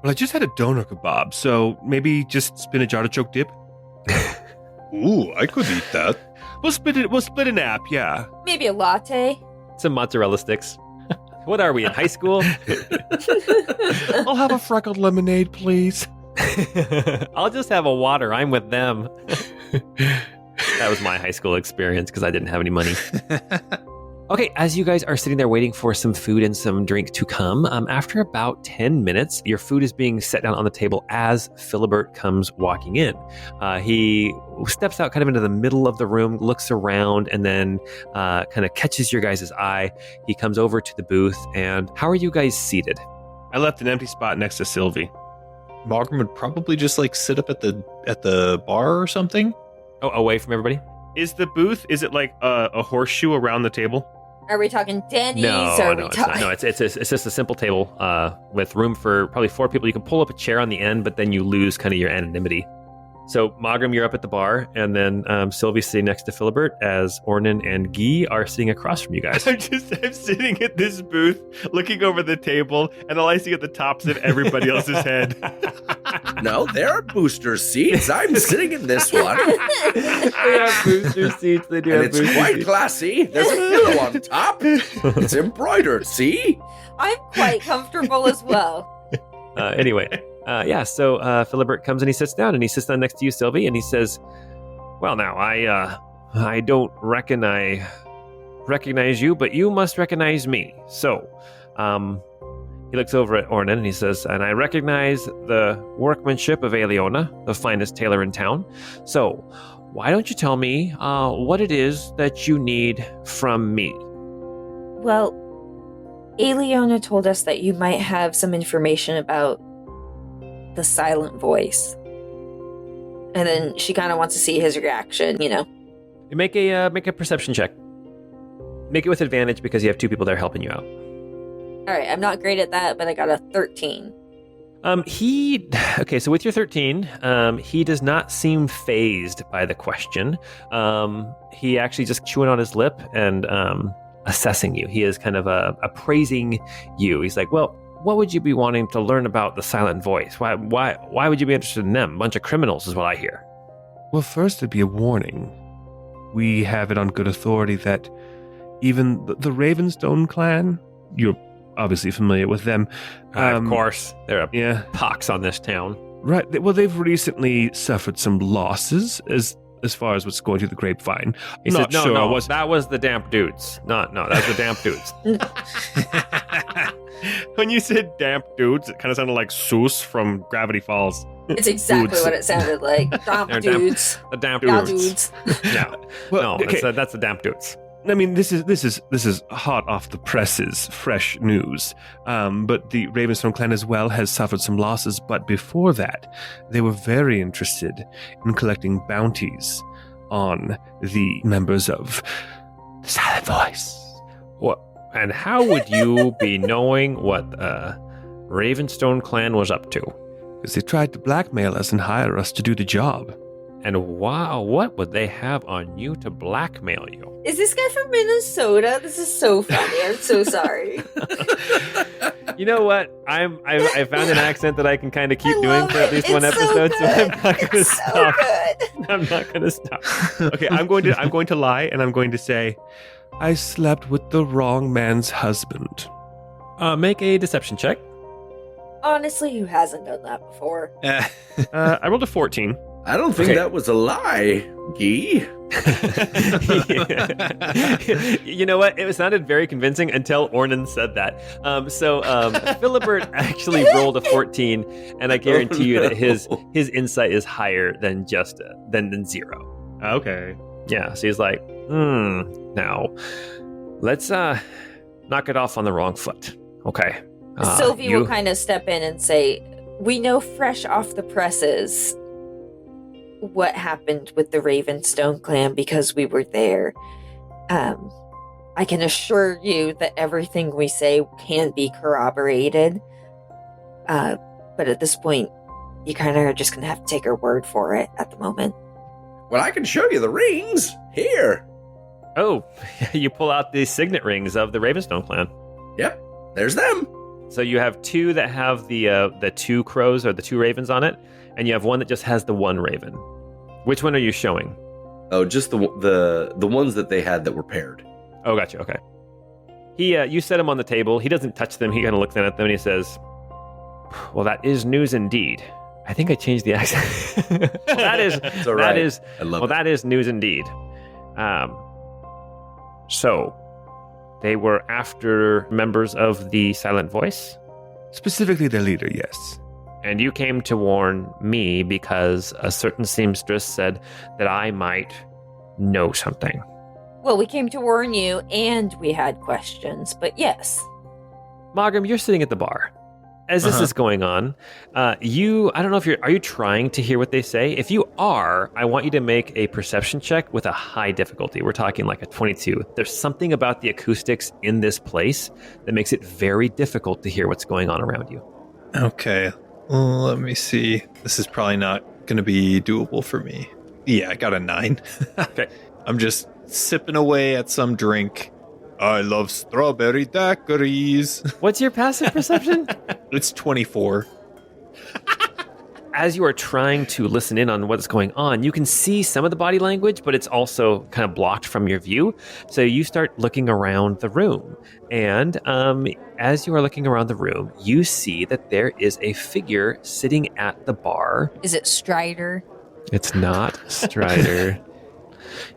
Well, I just had a doner kebab, so maybe just spinach artichoke dip. Ooh, I could eat that. We'll split an app, yeah. Maybe a latte. Some mozzarella sticks. What are we in high school? I'll have a freckled lemonade, please. I'll just have a water. I'm with them. That was my high school experience because I didn't have any money. Okay, as you guys are sitting there waiting for some food and some drink to come, after about 10 minutes, your food is being set down on the table as Philibert comes walking in. He steps out kind of into the middle of the room, looks around, and then kind of catches your guys' eye. He comes over to the booth, and how are you guys seated? I left an empty spot next to Sylvie. Margaret would probably just like sit up at the bar or something. Oh, away from everybody? Is the booth, is it like a horseshoe around the table? Are we talking Denny's? No, or are no, we it's not. talking... No, it's just a simple table with room for probably 4 people. You can pull up a chair on the end, but then you lose kind of your anonymity. So, Magram, you're up at the bar, and then Sylvie's sitting next to Philibert as Ornan and Guy are sitting across from you guys. I'm sitting at this booth, looking over the table, and all I see are the tops of everybody else's head. No, there are booster seats. I'm sitting in this one. They have booster seats. They do And have it's booster quite seats. classy. There's a pillow on top. It's embroidered, see? I'm quite comfortable as well. Anyway, so Philibert comes and he sits down, and he sits down next to you, Sylvie, and he says, "Well, now I don't recognize you, but you must recognize me." So, he looks over at Ornan and he says, "And I recognize the workmanship of Aliona, the finest tailor in town. So, why don't you tell me what it is that you need from me?" Well, Aliona told us that you might have some information about the silent voice. And then she kind of wants to see his reaction, you know. You make a perception check. Make it with advantage because you have 2 people there helping you out. All right, I'm not great at that, but I got a 13. So with your 13, he does not seem phased by the question. He actually just chewing on his lip and assessing you. He is kind of appraising you. He's like, "Well, what would you be wanting to learn about the silent voice? Why would you be interested in them? A bunch of criminals is what I hear." Well, first, it'd be a warning. We have it on good authority that even the Ravenstone clan, you're obviously familiar with them. Of course. They're a Yeah. pox on this town. Right. Well, they've recently suffered some losses as far as what's going through the grapevine. He Not said, sure. no, that was the damp dudes. No, that's the damp dudes. When you said damp dudes, it kind of sounded like Seuss from Gravity Falls. It's exactly Dudes. what it sounded like. Damp They're damp- dudes. The damp Yeah, dudes. dudes. Yeah. Well, No, okay. that's the damp dudes. I mean, this is hot off the presses, fresh news. But the Ravenstone clan as well has suffered some losses. But before that, they were very interested in collecting bounties on the members of the Silent Voice. What? And how would you be knowing what Ravenstone clan was up to? Because they tried to blackmail us and hire us to do the job. And wow, what would they have on you to blackmail you? Is this guy from Minnesota? This is so funny. I'm so sorry. You know what? I found an accent that I can kind of keep I doing love for at it. least It's one so episode, so I'm good. not going to It's so stop. good. I'm not going to stop. Okay, I'm going to lie, and I'm going to say, I slept with the wrong man's husband. Make a deception check. Honestly, who hasn't done that before? I rolled a 14. I don't think Okay. that was a lie, Guy. You know what? It sounded very convincing until Ornan said that. Philibert actually rolled a 14, and I guarantee you that his insight is higher than just than 0. Okay. Yeah, so he's like, now let's knock it off on the wrong foot. Okay. Sylvie will kind of step in and say, "We know fresh off the presses what happened with the Ravenstone clan because we were there. I can assure you that everything we say can be corroborated. But at this point, you kind of are just going to have to take her word for it at the moment." Well, I can show you the rings. Here. Oh, you pull out the signet rings of the Ravenstone clan. Yep, there's them. So you have 2 that have the 2 crows or the 2 ravens on it, and you have one that just has the 1 raven. Which one are you showing? Oh, just the ones that they had that were paired. Oh, gotcha. Okay. You set them on the table. He doesn't touch them. He kind of looks at them and he says, "Well, that is news indeed. I think I changed the accent. Well, It's all right. I love it. that is news indeed. So they were after members of the Silent Voice, Specifically their leader, yes. and you came to warn me because a certain seamstress said that I might know something. Well, we came to warn you, and we had questions, but yes. Magram, you're sitting at the bar. As this is going on, I don't know if are you trying to hear what they say? If you are, I want you to make a perception check with a high difficulty. We're talking like a 22. There's something about the acoustics in this place that makes it very difficult to hear what's going on around you. Okay, let me see. This is probably not going to be doable for me. Yeah, I got a 9. Okay. I'm just sipping away at some drink. I love strawberry daiquiris. What's your passive perception? It's 24. As you are trying to listen in on what's going on, you can see some of the body language, but it's also kind of blocked from your view. So you start looking around the room. And as you are looking around the room, you see that there is a figure sitting at the bar. Is it Strider? It's not Strider.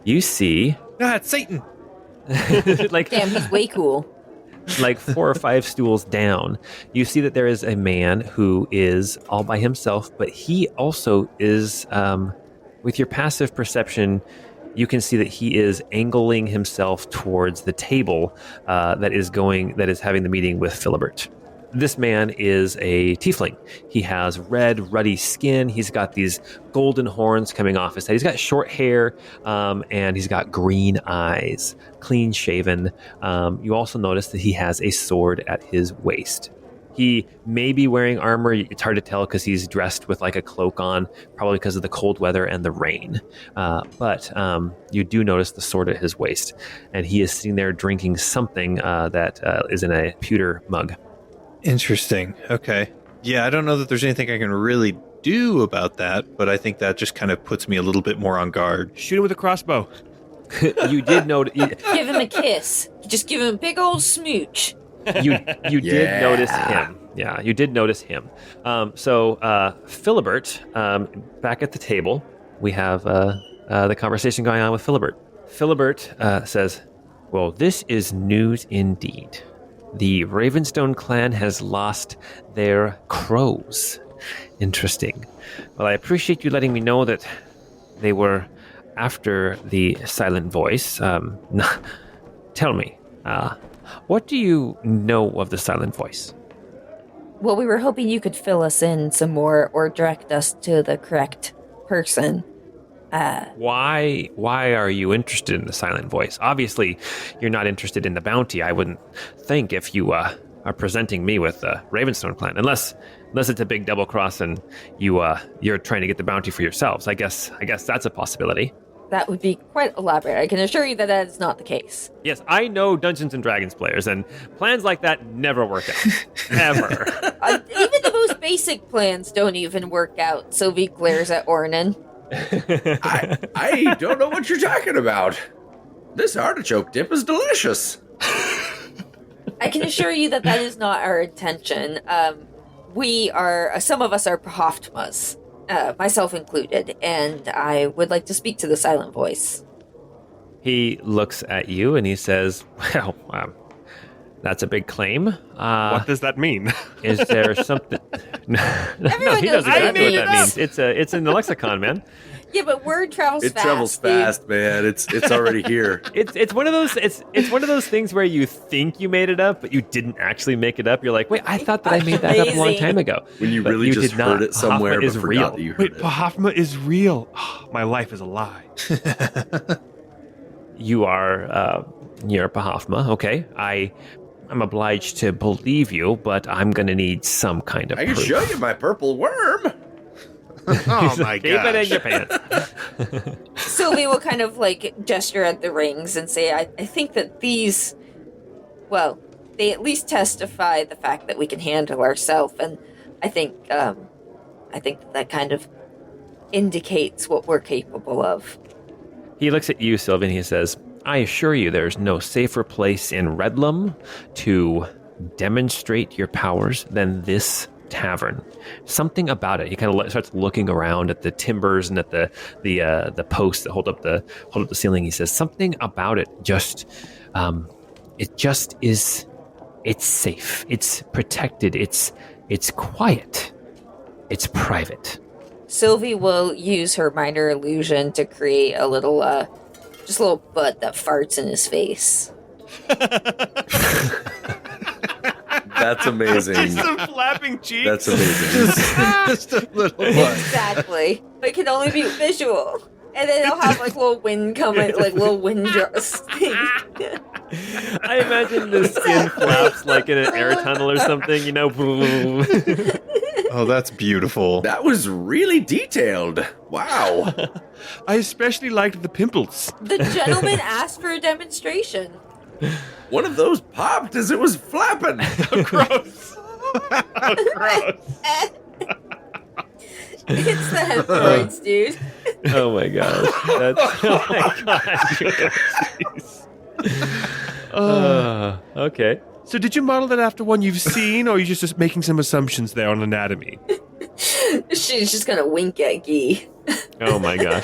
You see, Ah, it's Satan. like Damn, he's way cool. like 4 or 5 stools down, you see that there is a man who is all by himself, but he also is, with your passive perception, you can see that he is angling himself towards the table that is having the meeting with Philibert. This man is a tiefling. He has red, ruddy skin. He's got these golden horns coming off his head. He's got short hair, and he's got green eyes, clean shaven. You also notice that he has a sword at his waist. He may be wearing armor. It's hard to tell because he's dressed with like a cloak on, probably because of the cold weather and the rain. But you do notice the sword at his waist, and he is sitting there drinking something that is in a pewter mug. Interesting. Okay. Yeah, I don't know that there's anything I can really do about that, but I think that just kind of puts me a little bit more on guard. Shoot him with a crossbow. You did notice. Give him a kiss. Just give him a big old smooch. You did notice him. Yeah, you did notice him. So Philibert, back at the table, we have the conversation going on with Philibert. Philibert says, "Well, this is news indeed. The Ravenstone clan has lost their crows. Interesting. Well, I appreciate you letting me know that they were after the Silent Voice. Tell me, what do you know of the Silent Voice?" Well, we were hoping you could fill us in some more or direct us to the correct person. Why are you interested in the Silent Voice? Obviously, you're not interested in the bounty. I wouldn't think if you are presenting me with the Ravenstone clan, unless it's a big double cross and you're trying to get the bounty for yourselves. I guess that's a possibility. That would be quite elaborate. I can assure you that that is not the case. Yes, I know Dungeons and Dragons players, and plans like that never work out. Ever. Even the most basic plans don't even work out, Sylvie glares at Ornan. I don't know what you're talking about. This artichoke dip is delicious. I can assure you that that is not our intention. Some of us are Pahoftmas, myself included, and I would like to speak to the Silent Voice. He looks at you and he says, "Well, that's a big claim. What does that mean? Is there something?" No, he knows exactly what that means. It's in the lexicon, man. Yeah, but word travels fast. It travels fast, man. It's already here. It's one of those things where you think you made it up, but you didn't actually make it up. You're like, wait, I thought that I made that up a long time ago. When you But really just did not. heard it somewhere, Hofma but is forgot real. that you heard Wait, it. Pahofma is real. Oh, my life is a lie. You are you're Pahofma, okay? I'm obliged to believe you, but I'm going to need some kind of I can proof. show you my purple worm. Oh my Keep it in gosh. your pants. Sylvie will kind of like gesture at the rings and say, I think that these, well, they at least testify the fact that we can handle ourselves, and I think that kind of indicates what we're capable of. He looks at you, Sylvan, and he says, "I assure you there's no safer place in Redlum to demonstrate your powers than this tavern. Something about it. He kind of starts looking around at the timbers and at the posts that hold up the ceiling. He says something about it just is. It's safe. It's protected. It's quiet. It's private. Sylvie will use her minor illusion to create a little, just a little butt that farts in his face. That's amazing. Just some flapping cheeks. That's amazing. Just a little one. Exactly. But it can only be visual. And then it'll have like little wind coming, like little wind thing. I imagine the skin flaps like in an air tunnel or something, you know. Oh, that's beautiful. That was really detailed. Wow. I especially liked the pimples. The gentleman asked for a demonstration. One of those popped as it was flapping. Gross. Gross. It's the hemorrhoids, dude. Oh my gosh. Oh my gosh. Okay. So did you model that after one you've seen, or are you just making some assumptions there on anatomy? She's just gonna wink at Guy. Oh my gosh.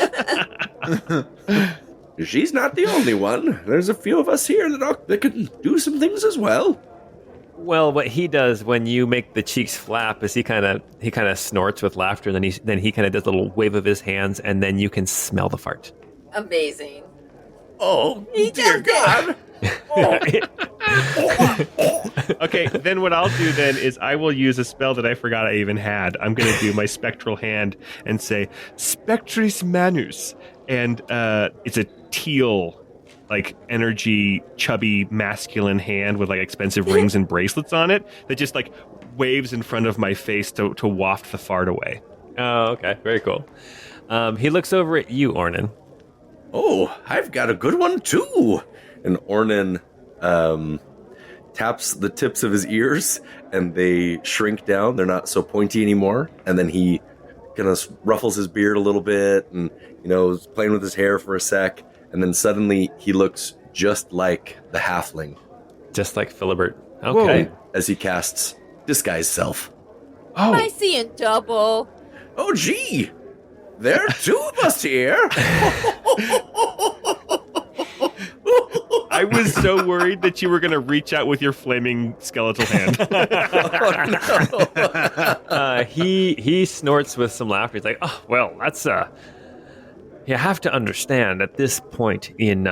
She's not the only one. There's a few of us here that can do some things as well. Well, what he does when you make the cheeks flap is he kind of snorts with laughter, and then he kind of does a little wave of his hands, and then you can smell the fart. Amazing. Oh, He dear does God. Okay, then what I'll do then is I will use a spell that I forgot I even had. I'm going to do my spectral hand and say, Spectris Manus. And it's a teal, like, energy, chubby, masculine hand with, like, expensive rings and bracelets on it that just, like, waves in front of my face to waft the fart away. Oh, okay. Very cool. He looks over at you, Ornan. Oh, I've got a good one too. And Ornan taps the tips of his ears and they shrink down. They're not so pointy anymore. And then he kind of ruffles his beard a little bit and, is playing with his hair for a sec. And then suddenly he looks just like the halfling. Just like Philibert. Okay. Whoa. As he casts Disguise Self. Am I seeing double? Oh, gee. There are two of us here. I was so worried that you were going to reach out with your flaming skeletal hand. He snorts with some laughter. He's like, oh, well, that's you have to understand at this point in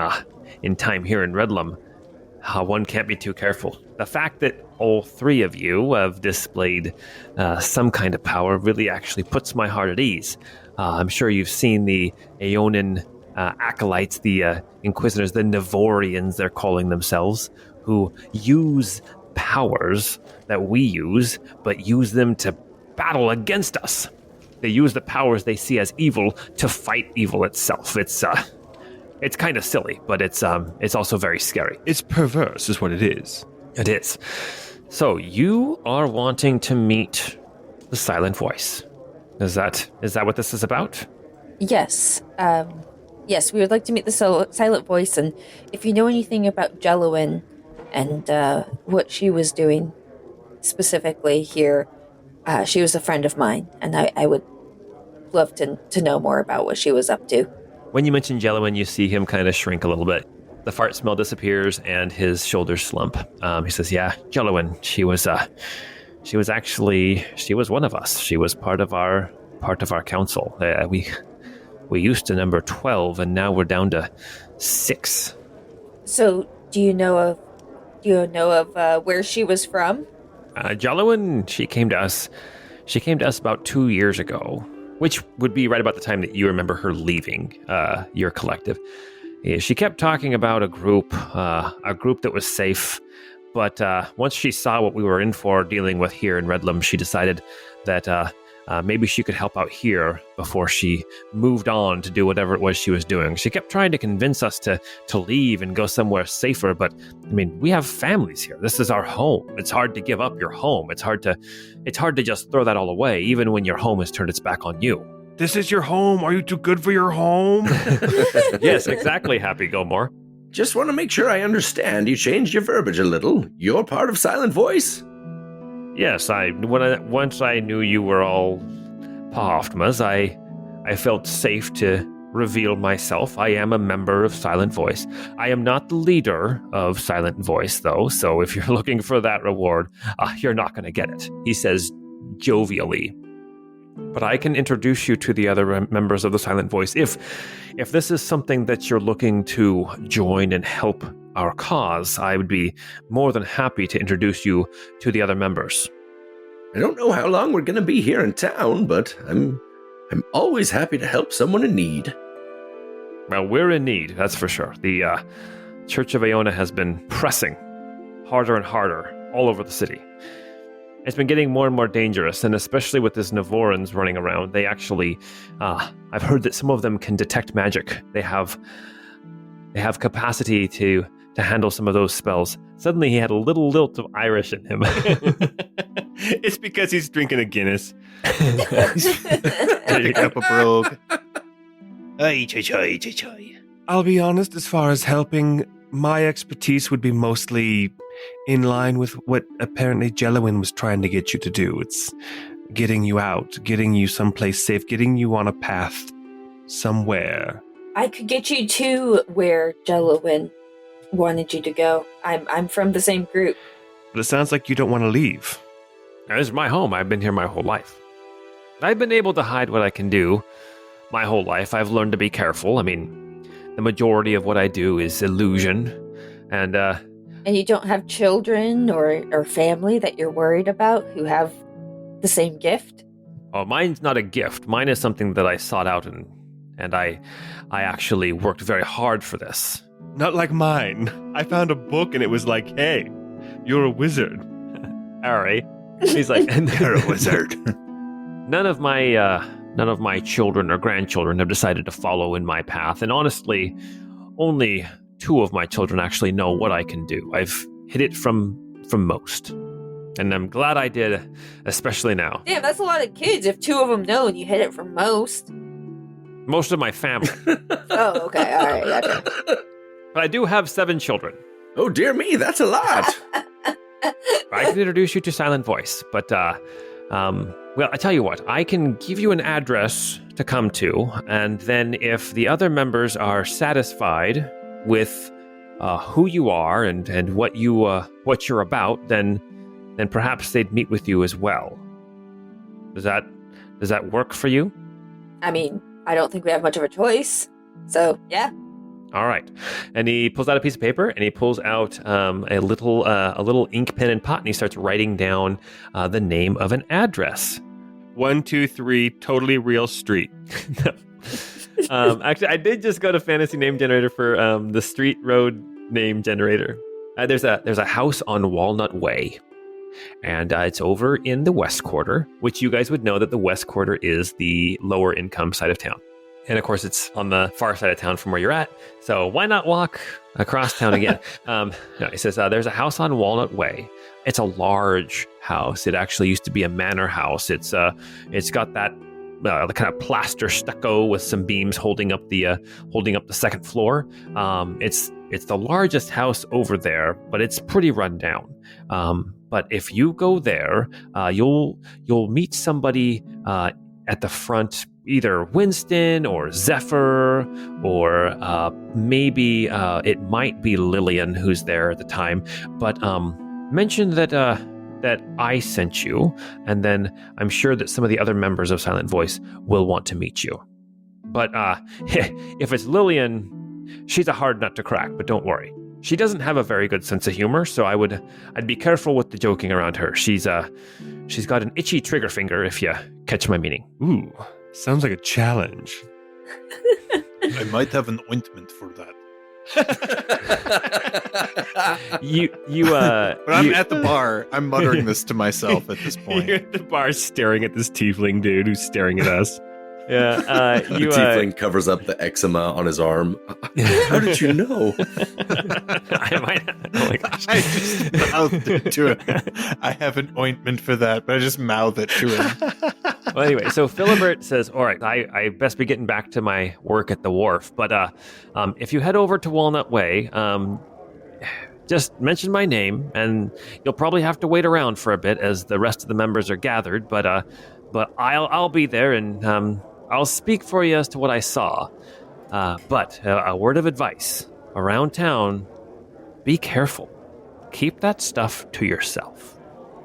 time here in Redlum, one can't be too careful. The fact that all three of you have displayed some kind of power really actually puts my heart at ease. I'm sure you've seen the Aeonin acolytes, the Inquisitors, the Nevorians, they're calling themselves, who use powers that we use, but use them to battle against us. They use the powers they see as evil to fight evil itself. It's kind of silly, but it's also very scary. It's perverse, is what it is. It is. So you are wanting to meet the Silent Voice. Is that what this is about? Yes. Yes, we would like to meet the Silent Voice, and if you know anything about Jelloin and what she was doing specifically here, she was a friend of mine, and I would love to know more about what she was up to. When you mention Jelloin, you see him kind of shrink a little bit. The fart smell disappears, and his shoulders slump. He says, "Yeah, Jelloin. She was one of us. She was part of our council. We used to number 12, and now we're down to 6. So, do you know of where she was from? Jelloin, she came to us about 2 years ago, which would be right about the time that you remember her leaving your collective. Yeah, she kept talking about a group that was safe, but once she saw what we were in for dealing with here in Redlum, she decided that maybe she could help out here before she moved on to do whatever it was she was doing. She kept trying to convince us to leave and go somewhere safer, but I mean, we have families here. This is our home. It's hard to give up your home. It's hard to just throw that all away, even when your home has turned its back on you. This is your home. Are you too good for your home? Yes, exactly, Happy Gilmore. Just want to make sure I understand. You changed your verbiage a little. You're part of Silent Voice? Yes, once I knew you were all Pahoftmas, I felt safe to reveal myself. I am a member of Silent Voice. I am not the leader of Silent Voice, though, so if you're looking for that reward, you're not going to get it, he says jovially. But I can introduce you to the other members of the Silent Voice. If this is something that you're looking to join and help our cause, I would be more than happy to introduce you to the other members. I don't know how long we're going to be here in town, but I'm always happy to help someone in need. Well, we're in need, that's for sure. The Church of Iona has been pressing harder and harder all over the city. It's been getting more and more dangerous, and especially with this Navorans running around, they actually, I've heard that some of them can detect magic. They have capacity to handle some of those spells. Suddenly he had a little lilt of Irish in him. It's because he's drinking a Guinness. Take up a brogue. I'll be honest, as far as helping, my expertise would be mostly in line with what apparently Jellowin was trying to get you to do. It's getting you out, getting you someplace safe, getting you on a path somewhere. I could get you to where Jellowin wanted you to go. I'm from the same group. But it sounds like you don't want to leave. This is my home. I've been here my whole life. I've been able to hide what I can do my whole life. I've learned to be careful. I mean, the majority of what I do is illusion. And you don't have children or family that you're worried about who have the same gift? Oh, mine's not a gift. Mine is something that I sought out, and I actually worked very hard for this. Not like mine. I found a book and it was like, hey, you're a wizard. All right. He's like, You're a wizard. None of my children or grandchildren have decided to follow in my path, and honestly, only 2 of my children actually know what I can do. I've hid it from most, and I'm glad I did, especially now. Damn, that's a lot of kids if 2 of them know and you hid it from most. Most of my family. Oh, okay, all right, okay. But I do have 7 children. Oh, dear me, that's a lot. I can introduce you to Silent Voice, but well, I tell you what, I can give you an address to come to, and then if the other members are satisfied with who you are and what you're about, then perhaps they'd meet with you as well. Does that work for you? I mean, I don't think we have much of a choice, so yeah. All right. And he pulls out a piece of paper and he pulls out a little ink pen and pot, and he starts writing down the name of an address. 123 Totally Real Street. Actually, I did just go to Fantasy Name Generator for the street road name generator. There's a house on Walnut Way, and it's over in the West Quarter, which you guys would know that the West Quarter is the lower income side of town. And of course, it's on the far side of town from where you're at. So why not walk across town again? No, it says there's a house on Walnut Way. It's a large house. It actually used to be a manor house. It's got that kind of plaster stucco with some beams holding up the second floor. It's the largest house over there, but it's pretty run down. But if you go there, you'll meet somebody at the front. Either Winston or Zephyr, or maybe it might be Lillian who's there at the time. But mention that I sent you, and then I'm sure that some of the other members of Silent Voice will want to meet you. But if it's Lillian, she's a hard nut to crack. But don't worry, she doesn't have a very good sense of humor, so I'd be careful with the joking around her. She's got an itchy trigger finger, if you catch my meaning. Ooh. Sounds like a challenge. I might have an ointment for that. But I'm at the bar. I'm muttering this to myself at this point. You're at the bar staring at this tiefling dude who's staring at us. Yeah, The tiefling covers up the eczema on his arm. How did you know? I might. Oh my gosh! I just mouthed it to him. I have an ointment for that, but I just mouth it to him. Well, anyway, so Philibert says, all right, I best be getting back to my work at the wharf. But if you head over to Walnut Way, just mention my name, and you'll probably have to wait around for a bit as the rest of the members are gathered. But I'll be there, and I'll speak for you as to what I saw. But a word of advice around town: be careful. Keep that stuff to yourself.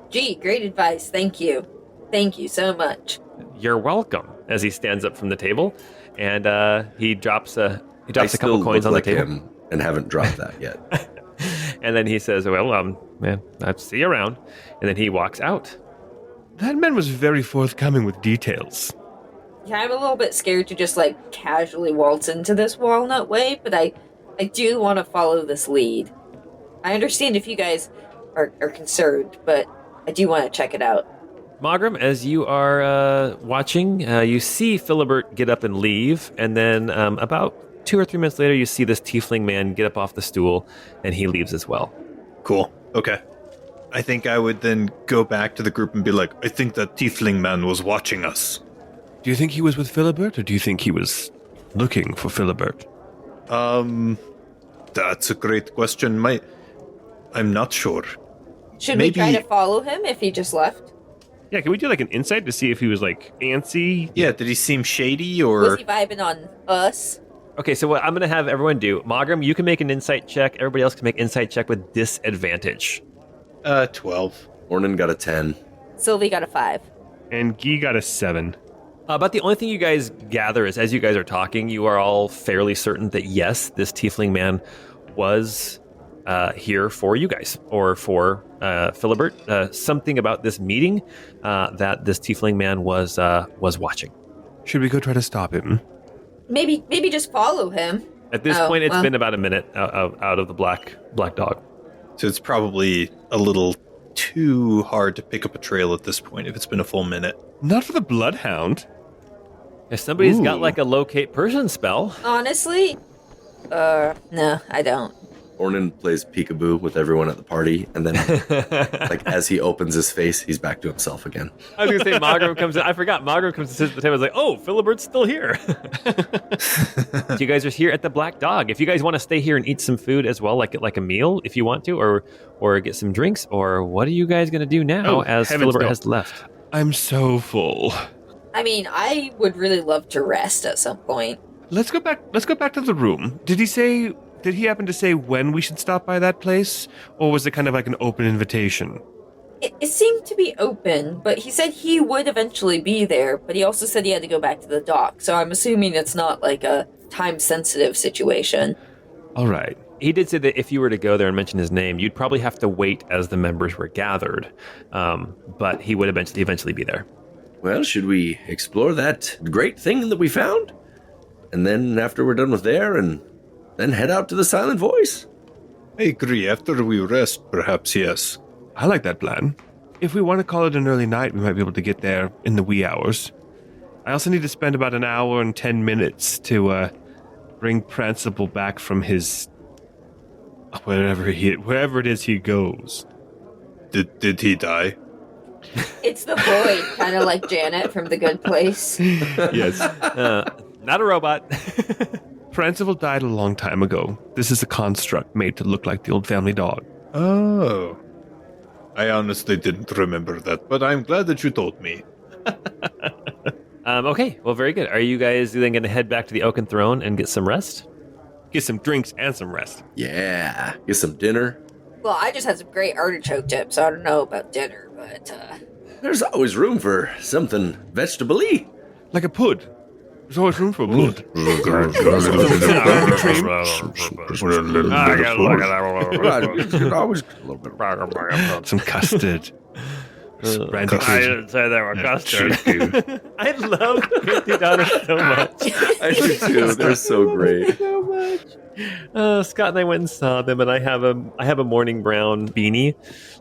Gee, great advice. Thank you. Thank you so much. You're welcome. As he stands up from the table, and he drops a couple I coins still on the look like table, him and haven't dropped that yet. and then he says, "Well, I'll see you around." And then he walks out. That man was very forthcoming with details. Yeah, I'm a little bit scared to just like casually waltz into this walnut way, but I do want to follow this lead. I understand if you guys are concerned, but I do want to check it out. Magram, as you are watching, you see Philibert get up and leave, and then about 2 or 3 minutes later, you see this tiefling man get up off the stool, and he leaves as well. Cool. Okay. I think I would then go back to the group and be like, I think that tiefling man was watching us. Do you think he was with Philibert, or do you think he was looking for Philibert? That's a great question. I'm not sure. Should Maybe- we try to follow him if he just left? Yeah, can we do like an insight to see if he was like antsy? Yeah, did he seem shady Was or... he vibing on us? Okay, so what I'm going to have everyone do, Magram, you can make an insight check. Everybody else can make insight check with disadvantage. 12. Ornan got a 10. Sylvie got a 5. And Guy got a 7. But the only thing you guys gather is, as you guys are talking, you are all fairly certain that, yes, this tiefling man was here for you guys, or for Philibert. Something about this meeting that this tiefling man was watching. Should we go try to stop him? Maybe just follow him. At this point, it's been about a minute out of the black dog. So it's probably a little too hard to pick up a trail at this point if it's been a full minute. Not for the Bloodhound. If somebody's got Ooh. like a locate person spell, Honestly, no, I don't. Ornan plays peekaboo with everyone at the party, and then, like, as he opens his face, he's back to himself again. I was going to say Magram comes in. I forgot. Magram comes to sit at the table. I was like, oh, Philibert's still here. So you guys are here at the Black Dog. If you guys want to stay here and eat some food as well, like a meal, if you want to, or get some drinks, or what are you guys going to do now as heavens Philibert no. has left? I'm so full. I mean, I would really love to rest at some point. Let's go back to the room. Did he happen to say when we should stop by that place? Or was it kind of like an open invitation? It seemed to be open, but he said he would eventually be there, but he also said he had to go back to the dock, so I'm assuming it's not like a time-sensitive situation. All right. He did say that if you were to go there and mention his name, you'd probably have to wait as the members were gathered. But he would eventually be there. Well, should we explore that great thing that we found? And then after we're done with there, and then head out to the Silent Voice? I agree. After we rest, perhaps yes. I like that plan. If we want to call it an early night, we might be able to get there in the wee hours. I also need to spend about an hour and 10 minutes to bring Principal back from his wherever it is he goes. Did he die? It's the void, kind of like Janet from The Good Place. Yes. Not a robot. Principal died a long time ago. This is a construct made to look like the old family dog. Oh. I honestly didn't remember that, but I'm glad that you told me. Okay, well, very good. Are you guys then going to head back to the Oaken Throne and get some rest? Get some drinks and some rest. Yeah. Get some dinner. Well, I just had some great artichoke dips, so I don't know about dinner, but, There's always room for something vegetable-y. Like a pud. There's always room for a pud. Always a little bit. Some custard. Brandy I didn't say they were custard. I love Guilty Daughters so much. I do too. They're so great. So much. Scott and I went and saw them, and I have a morning brown beanie,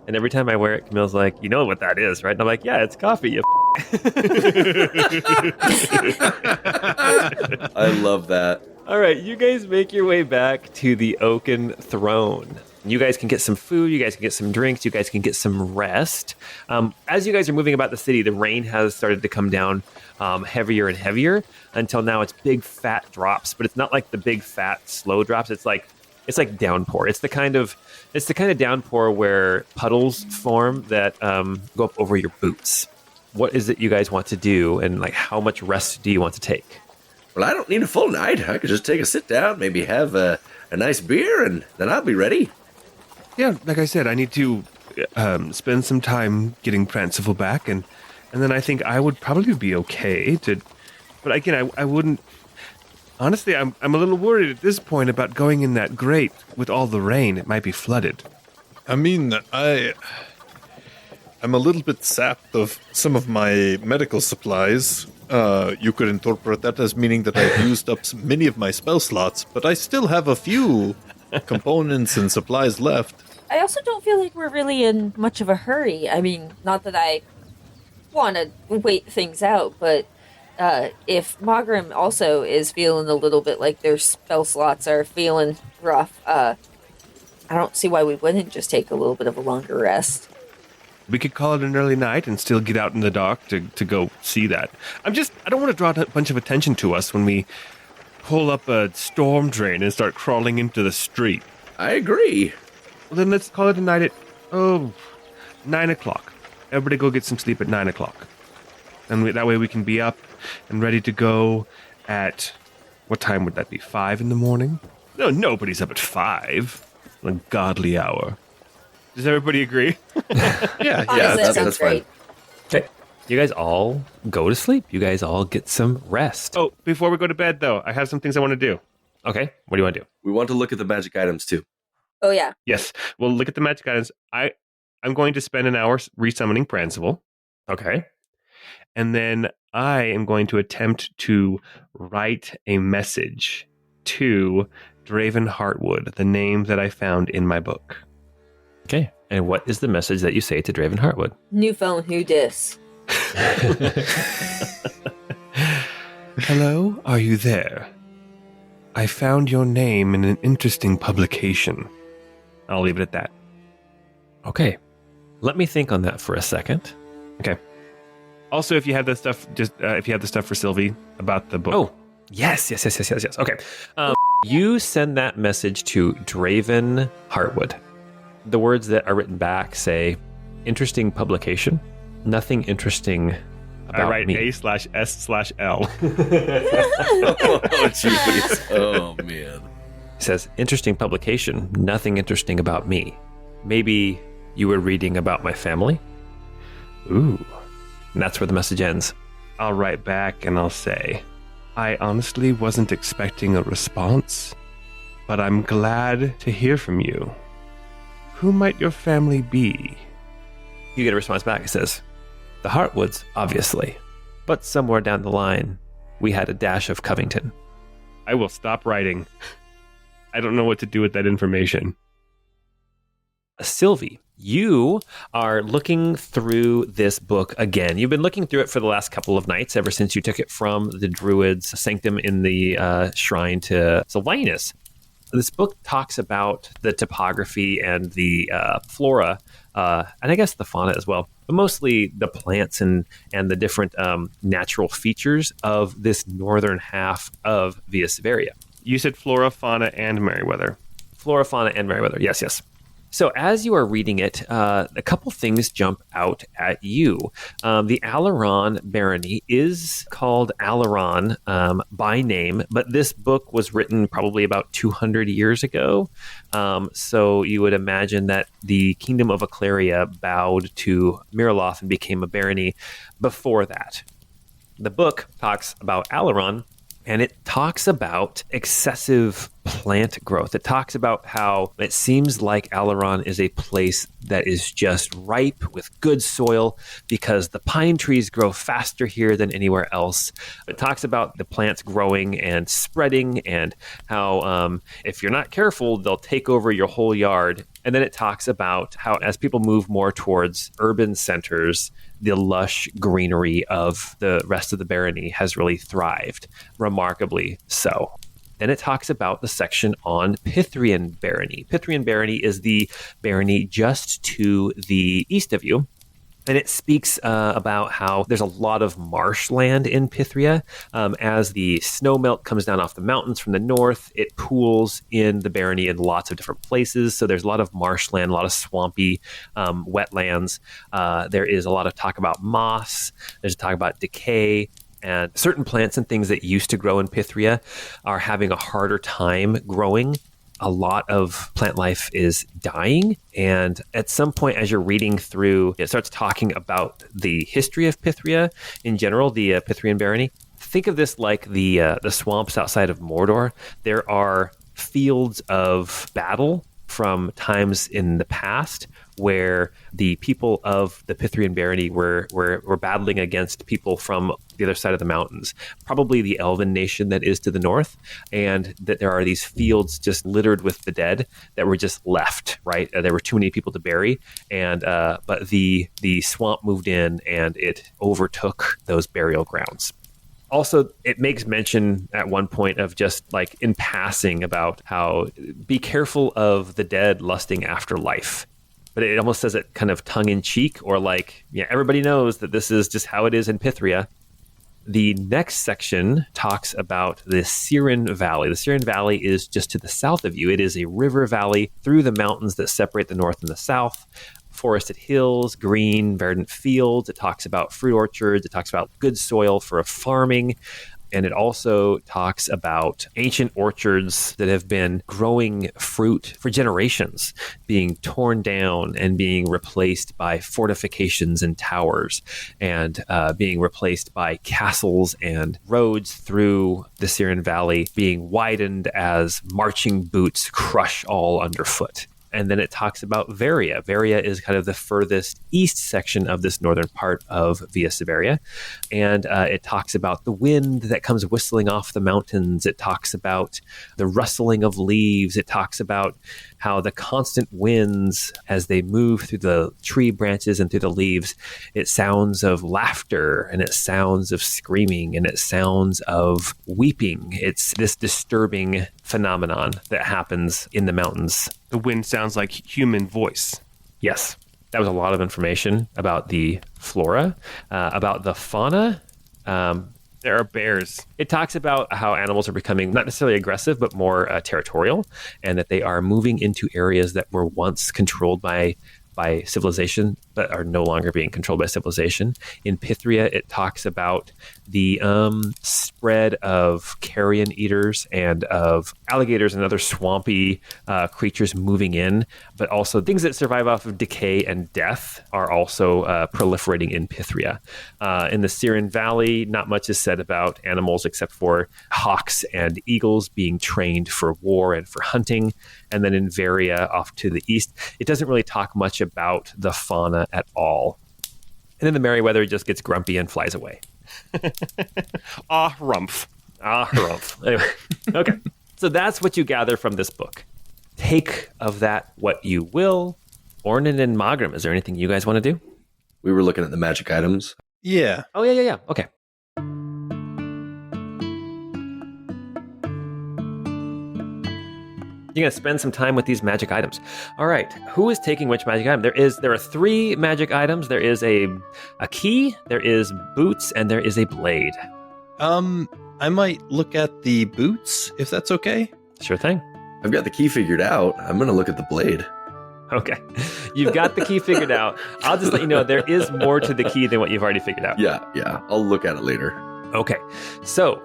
and every time I wear it, Camille's like, "You know what that is, right?" And I'm like, "Yeah, it's coffee." You I love that. All right, you guys make your way back to the Oaken Throne. You guys can get some food, you guys can get some drinks, you guys can get some rest. As you guys are moving about the city, the rain has started to come down heavier and heavier until now it's big fat drops, but it's not like the big fat slow drops. It's like It's like downpour. It's the kind of downpour where puddles form that go up over your boots. What is it you guys want to do, and like how much rest do you want to take? Well, I don't need a full night. I could just take a sit down, maybe have a nice beer, and then I'll be ready. Yeah, like I said, I need to spend some time getting Prancival back, and then I think I would probably be okay to. But again, I wouldn't. Honestly, I'm a little worried at this point about going in that grate with all the rain. It might be flooded. I mean, I'm a little bit sapped of some of my medical supplies. You could interpret that as meaning that I've used up many of my spell slots, but I still have a few components and supplies left. I also don't feel like we're really in much of a hurry. I mean, not that I want to wait things out, but if Magram also is feeling a little bit like their spell slots are feeling rough, I don't see why we wouldn't just take a little bit of a longer rest. We could call it an early night and still get out in the dark to go see that. I don't want to draw a bunch of attention to us when we pull up a storm drain and start crawling into the street. I agree. Well, then let's call it a night at, 9 o'clock. Everybody go get some sleep at 9 o'clock. And that way we can be up and ready to go at, what time would that be, 5 in the morning? No, nobody's up at 5. A godly hour. Does everybody agree? Yeah, Honestly, that sounds great. Okay. You guys all go to sleep. You guys all get some rest. Oh, before we go to bed, though, I have some things I want to do. Okay. What do you want to do? We want to look at the magic items, too. Oh, yeah. Yes. Well, look at the magic items. I'm going to spend an hour resummoning Prancival. Okay. And then I am going to attempt to write a message to Draven Heartwood, the name that I found in my book. Okay. And what is the message that you say to Draven Heartwood? New phone, who dis? Hello, are you there? I found your name in an interesting publication. I'll leave it at that. Okay. Let me think on that for a second. Okay. Also, if you have the stuff, if you have the stuff for Sylvie about the book. Oh, yes. Okay. You send that message to Draven Heartwood. The words that are written back say, interesting publication, nothing interesting about I write me. A/S/L. Oh, jeez. Oh, man. It says, interesting publication, nothing interesting about me. Maybe you were reading about my family? Ooh. And that's where the message ends. I'll write back and I'll say, I honestly wasn't expecting a response, but I'm glad to hear from you. Who might your family be? You get a response back. It says, the Heartwoods, obviously. But somewhere down the line, we had a dash of Covington. I will stop writing. I don't know what to do with that information. Sylvie, you are looking through this book again. You've been looking through it for the last couple of nights, ever since you took it from the Druid's sanctum in the shrine to Sylvanus. This book talks about the topography and the flora, and I guess the fauna as well, but mostly the plants and the different natural features of this northern half of Vioseveria. You said flora, fauna, and Merryweather. Flora, fauna, and Merryweather. Yes. So as you are reading it, a couple things jump out at you. The Alaron barony is called Alaron by name, but this book was written probably about 200 years ago. So you would imagine that the kingdom of Aclaria bowed to Miraloth and became a barony before that. The book talks about Alaron, and it talks about excessive plant growth. It talks about how it seems like Alaron is a place that is just ripe with good soil because the pine trees grow faster here than anywhere else. It talks about the plants growing and spreading and how if you're not careful, they'll take over your whole yard. And then it talks about how as people move more towards urban centers, the lush greenery of the rest of the barony has really thrived, remarkably so. Then it talks about the section on Pithrian barony. Pithrian barony is the barony just to the east of you. And it speaks about how there's a lot of marshland in Pythria. As the snow melt comes down off the mountains from the north, it pools in the barony in lots of different places. So there's a lot of marshland, a lot of swampy wetlands. There is a lot of talk about moss. There's talk about decay. And certain plants and things that used to grow in Pythria are having a harder time growing. A lot of plant life is dying. And at some point, as you're reading through, it starts talking about the history of Pythria in general, the Pythrian barony. Think of this like the swamps outside of Mordor. There are fields of battle from times in the past where the people of the Pythrian barony were battling against people from the other side of the mountains, probably the elven nation that is to the north, and that there are these fields just littered with the dead that were just left, right? There were too many people to bury, and but the swamp moved in and it overtook those burial grounds. Also, it makes mention at one point of just like in passing about how be careful of the dead lusting after life. But it almost says it kind of tongue in cheek, or like, yeah, everybody knows that this is just how it is in Pythria. The next section talks about the Siren Valley. The Siren Valley is just to the south of you. It is a river valley through the mountains that separate the north and the south. Forested hills, green, verdant fields. It talks about fruit orchards. It talks about good soil for farming. And it also talks about ancient orchards that have been growing fruit for generations, being torn down and being replaced by fortifications and towers, and being replaced by castles and roads through the Siren Valley being widened as marching boots crush all underfoot. And then it talks about Veria. Veria is kind of the furthest east section of this northern part of Vioseveria. And it talks about the wind that comes whistling off the mountains. It talks about the rustling of leaves. It talks about how the constant winds, as they move through the tree branches and through the leaves, it sounds of laughter, and it sounds of screaming, and it sounds of weeping. It's this disturbing phenomenon that happens in the mountains. The wind sounds like human voice. Yes, that was a lot of information about the flora, about the fauna. There are bears. It talks about how animals are becoming not necessarily aggressive, but more territorial, and that they are moving into areas that were once controlled by civilization, but are no longer being controlled by civilization. In Pythria, it talks about the spread of carrion eaters and of alligators and other swampy creatures moving in, but also things that survive off of decay and death are also proliferating in Pythria. In the Siren Valley, not much is said about animals except for hawks and eagles being trained for war and for hunting. And then in Veria, off to the east, it doesn't really talk much about the fauna at all. And then the Merryweather just gets grumpy and flies away. Rumph. Harumph. Anyway, okay. So that's what you gather from this book. Take of that what you will. Ornan and Magram, is there anything you guys want to do? We were looking at the magic items. Yeah. Oh, yeah. Okay. You're going to spend some time with these magic items. All right. Who is taking which magic item? There are 3 magic items. There is a key, there is boots, and there is a blade. I might look at the boots, if that's okay. Sure thing. I've got the key figured out. I'm going to look at the blade. Okay. You've got the key figured out. I'll just let you know there is more to the key than what you've already figured out. Yeah. I'll look at it later. Okay. So,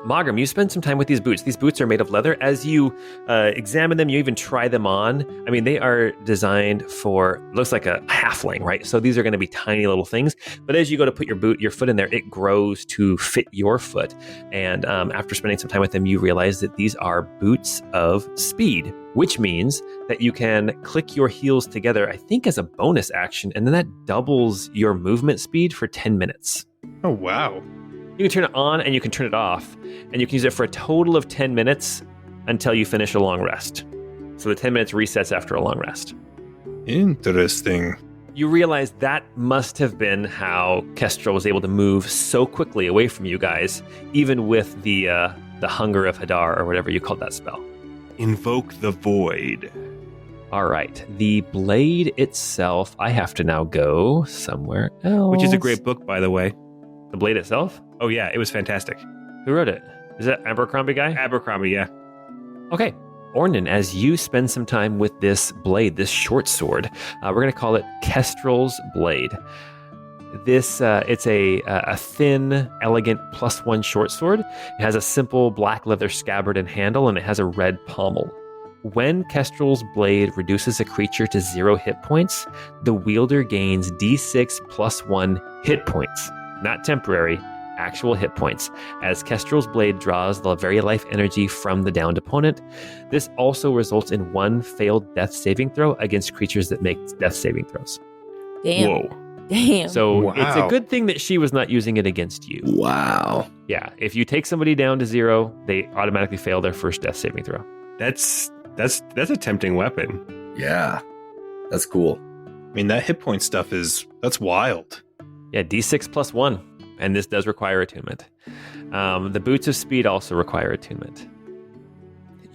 Magram, you spend some time with these boots. These boots are made of leather. As you examine them, you even try them on. I mean, they are designed for, looks like a halfling, right? So these are going to be tiny little things. But as you go to put your foot in there, it grows to fit your foot. And after spending some time with them, you realize that these are boots of speed, which means that you can click your heels together, I think as a bonus action, and then that doubles your movement speed for 10 minutes. Oh, wow. You can turn it on and you can turn it off, and you can use it for a total of 10 minutes until you finish a long rest. So the 10 minutes resets after a long rest. Interesting. You realize that must have been how Kestrel was able to move so quickly away from you guys, even with the Hunger of Hadar, or whatever you called that spell. Invoke the void. All right. The blade itself, I have to now go somewhere else. Which is a great book, by the way. The blade itself? Oh, yeah, it was fantastic. Who wrote it? Is that Abercrombie guy? Abercrombie, yeah. Okay. Ornan, as you spend some time with this blade, this short sword, we're going to call it Kestrel's Blade. This it's a thin, elegant +1 short sword. It has a simple black leather scabbard and handle, and it has a red pommel. When Kestrel's Blade reduces a creature to 0 hit points, the wielder gains d6 +1 hit points. Not temporary, actual hit points, as Kestrel's Blade draws the very life energy from the downed opponent. This also results in 1 failed death saving throw against creatures that make death saving throws. Damn. Whoa. Damn. So it's a Wow. good thing that she was not using it against you. Wow. Yeah, if you take somebody down to 0, they automatically fail their first death saving throw. That's a tempting weapon. Yeah. That's cool. I mean, that hit point stuff that's wild. Yeah, d6 +1, and this does require attunement. The Boots of Speed also require attunement.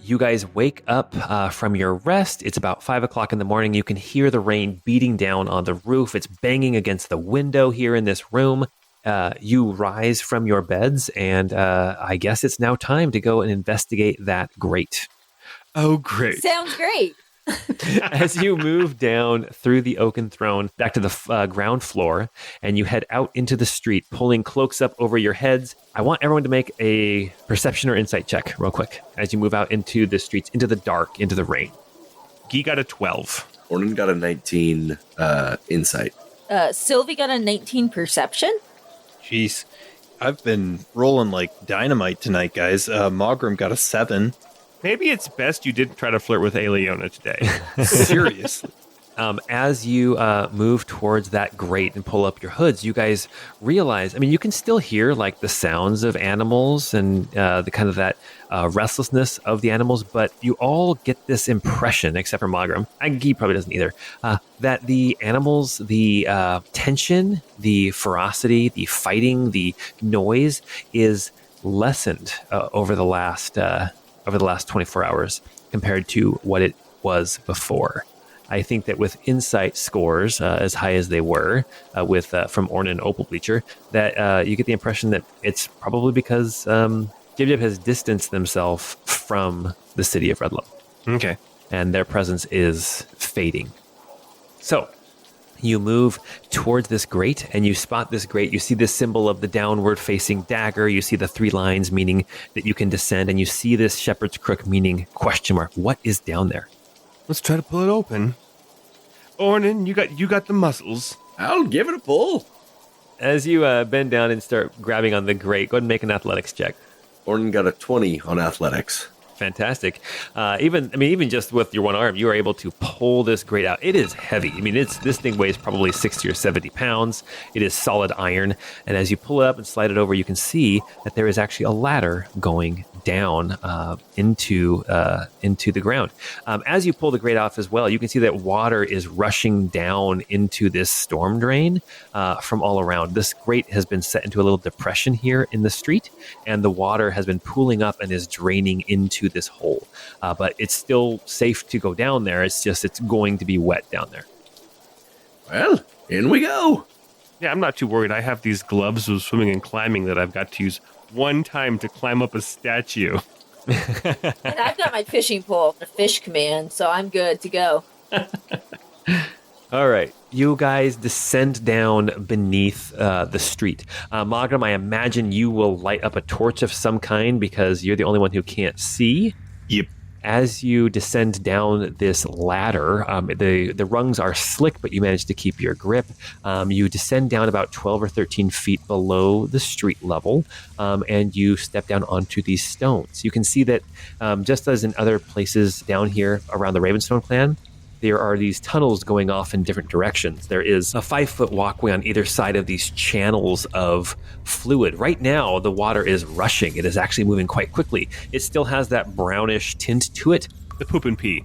You guys wake up from your rest. It's about 5 o'clock in the morning. You can hear the rain beating down on the roof. It's banging against the window here in this room. You rise from your beds, and I guess it's now time to go and investigate that grate. Oh, great. Sounds great. As you move down through the oaken throne back to the ground floor, and you head out into the street, pulling cloaks up over your heads, I want everyone to make a perception or insight check real quick as you move out into the streets, into the dark, into the rain. Gee got a 12. Ornan got a 19 insight. Sylvie got a 19 perception. Jeez. I've been rolling like dynamite tonight, guys. Mogram got a 7. Maybe it's best you didn't try to flirt with Aliona today. Seriously. As you move towards that grate and pull up your hoods, you guys realize, I mean, you can still hear like the sounds of animals and the kind of that restlessness of the animals, but you all get this impression, except for Mogram, and Guy probably doesn't either, that the animals, the tension, the ferocity, the fighting, the noise is lessened over the last 24 hours compared to what it was before. I think that with insight scores as high as they were from Ornan and Opal Bleacher, that you get the impression that it's probably because Jib has distanced themselves from the city of Redlow, Okay. and their presence is fading. So you move towards this grate, and you spot this grate. You see this symbol of the downward-facing dagger. You see the 3 lines, meaning that you can descend, and you see this shepherd's crook, meaning question mark. What is down there? Let's try to pull it open. Ornan, you got the muscles. I'll give it a pull. As you bend down and start grabbing on the grate, go ahead and make an athletics check. Ornan got a 20 on athletics. Fantastic. Even just with your one arm, you are able to pull this grate out. It is heavy. I mean, this thing weighs probably 60 or 70 pounds. It is solid iron. And as you pull it up and slide it over, you can see that there is actually a ladder going down into the ground. As you pull the grate off as well, you can see that water is rushing down into this storm drain from all around. This grate has been set into a little depression here in the street, and the water has been pooling up and is draining into this hole. But it's still safe to go down there. It's going to be wet down there. Well, in we go. Yeah, I'm not too worried. I have these gloves of swimming and climbing that I've got to use one time to climb up a statue. And I've got my fishing pole for fish command, so I'm good to go. All right. You guys descend down beneath the street. Mogram, I imagine you will light up a torch of some kind because you're the only one who can't see. Yep. As you descend down this ladder, the rungs are slick, but you manage to keep your grip. You descend down about 12 or 13 feet below the street level, and you step down onto these stones. You can see that just as in other places down here around the Ravenstone clan, there are these tunnels going off in different directions. There is a 5-foot walkway on either side of these channels of fluid. Right now, the water is rushing. It is actually moving quite quickly. It still has that brownish tint to it. The poop and pee.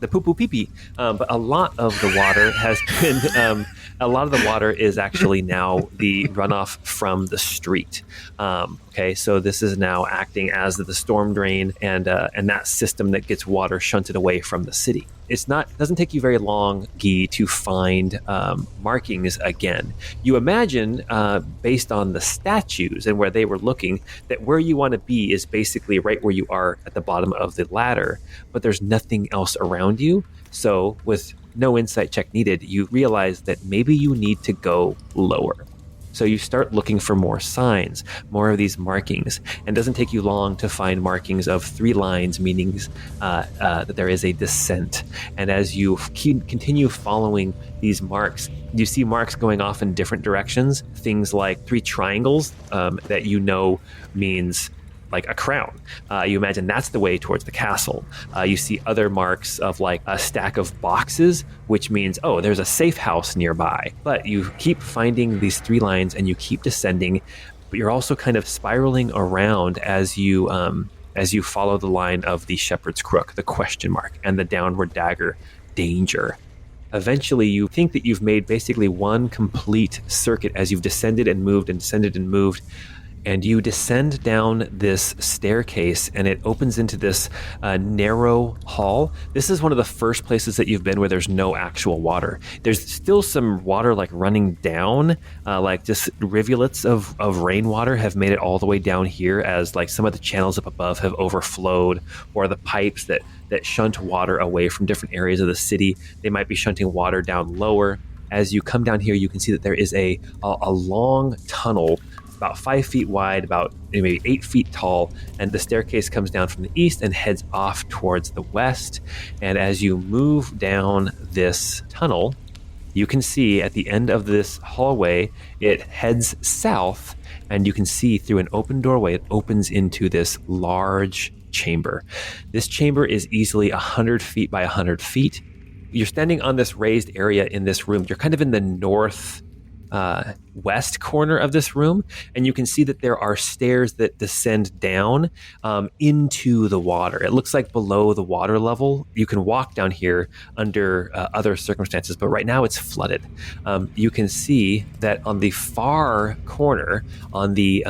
The poo-poo pee-pee. But a lot of the water has been... a lot of the water is actually now the runoff from the street. Okay, so this is now acting as the storm drain and that system that gets water shunted away from the city. doesn't take you very long, Guy, to find markings again. You imagine, based on the statues and where they were looking, that where you want to be is basically right where you are at the bottom of the ladder, but there's nothing else around you. So with no insight check needed, you realize that maybe you need to go lower. So you start looking for more signs, more of these markings. And it doesn't take you long to find markings of 3 lines, meaning that there is a descent. And as you continue following these marks, you see marks going off in different directions. Things like 3 triangles that you know means like a crown. You imagine that's the way towards the castle. You see other marks of like a stack of boxes, which means, oh, there's a safe house nearby. But you keep finding these 3 lines and you keep descending, but you're also kind of spiraling around as you follow the line of the shepherd's crook, the question mark, and the downward dagger, danger. Eventually, you think that you've made basically one complete circuit as you've descended and moved and descended and moved. And you descend down this staircase, and it opens into this narrow hall. This is one of the first places that you've been where there's no actual water. There's still some water like running down, like just rivulets of rainwater have made it all the way down here as like some of the channels up above have overflowed, or the pipes that shunt water away from different areas of the city, they might be shunting water down lower. As you come down here, you can see that there is a long tunnel about 5 feet wide, about maybe 8 feet tall, and the staircase comes down from the east and heads off towards the west. And as you move down this tunnel, you can see at the end of this hallway, it heads south, and you can see through an open doorway, it opens into this large chamber. This chamber is easily 100 feet by 100 feet. You're standing on this raised area in this room. You're kind of in the north west corner of this room, and you can see that there are stairs that descend down into the water. It looks like below the water level. You can walk down here under other circumstances, but right now it's flooded. You can see that on the far corner, on the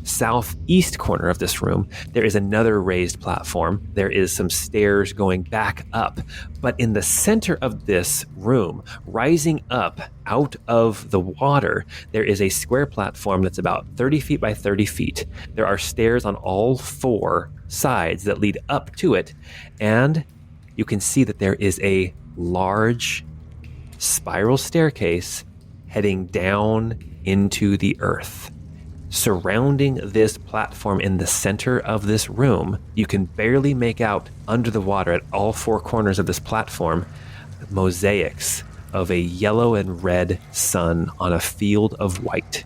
southeast corner of this room, there is another raised platform. There is some stairs going back up, but in the center of this room, rising up out of the water, there is a square platform that's about 30 feet by 30 feet. There are stairs on all 4 sides that lead up to it, and you can see that there is a large spiral staircase heading down into the earth. Surrounding this platform in the center of this room, you can barely make out under the water at all 4 corners of this platform mosaics of a yellow and red sun on a field of white.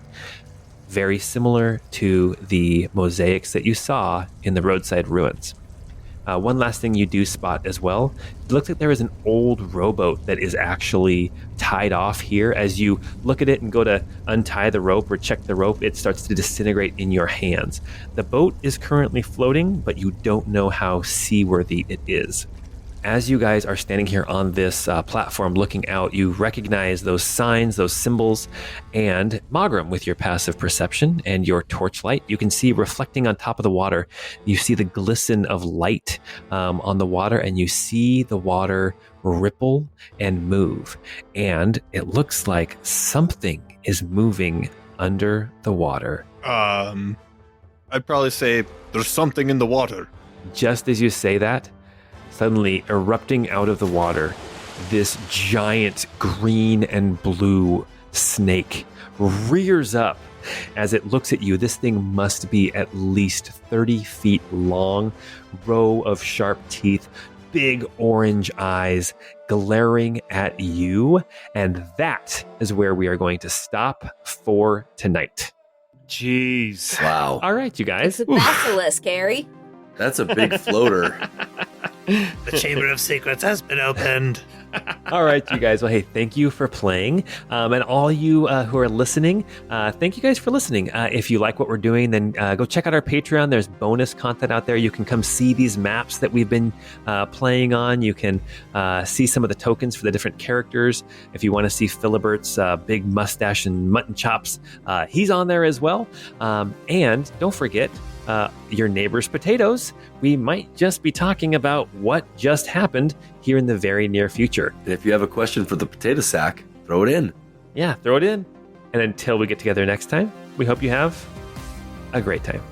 Very similar to the mosaics that you saw in the roadside ruins. One last thing you do spot as well, it looks like there is an old rowboat that is actually tied off here. As you look at it and go to untie the rope or check the rope, it starts to disintegrate in your hands. The boat is currently floating, but you don't know how seaworthy it is. As you guys are standing here on this platform looking out, you recognize those signs, those symbols, and Magram, with your passive perception and your torchlight, you can see reflecting on top of the water, you see the glisten of light on the water, and you see the water ripple and move. And it looks like something is moving under the water. I'd probably say there's something in the water. Just as you say that, suddenly erupting out of the water, this giant green and blue snake rears up as it looks at you. This thing must be at least 30 feet long, row of sharp teeth, big orange eyes glaring at you. And that is where we are going to stop for tonight. Jeez. Wow. All right, you guys. It's a basilisk, Harry. That's a big floater. The Chamber of Secrets has been opened. All right, you guys. Well, hey, thank you for playing. And all you who are listening, thank you guys for listening. If you like what we're doing, then go check out our Patreon. There's bonus content out there. You can come see these maps that we've been playing on. You can see some of the tokens for the different characters. If you want to see Philibert's big mustache and mutton chops, he's on there as well. And don't forget, your neighbor's potatoes, we might just be talking about what just happened here in the very near future. And if you have a question for the potato sack, throw it in. Yeah, throw it in. And until we get together next time, we hope you have a great time.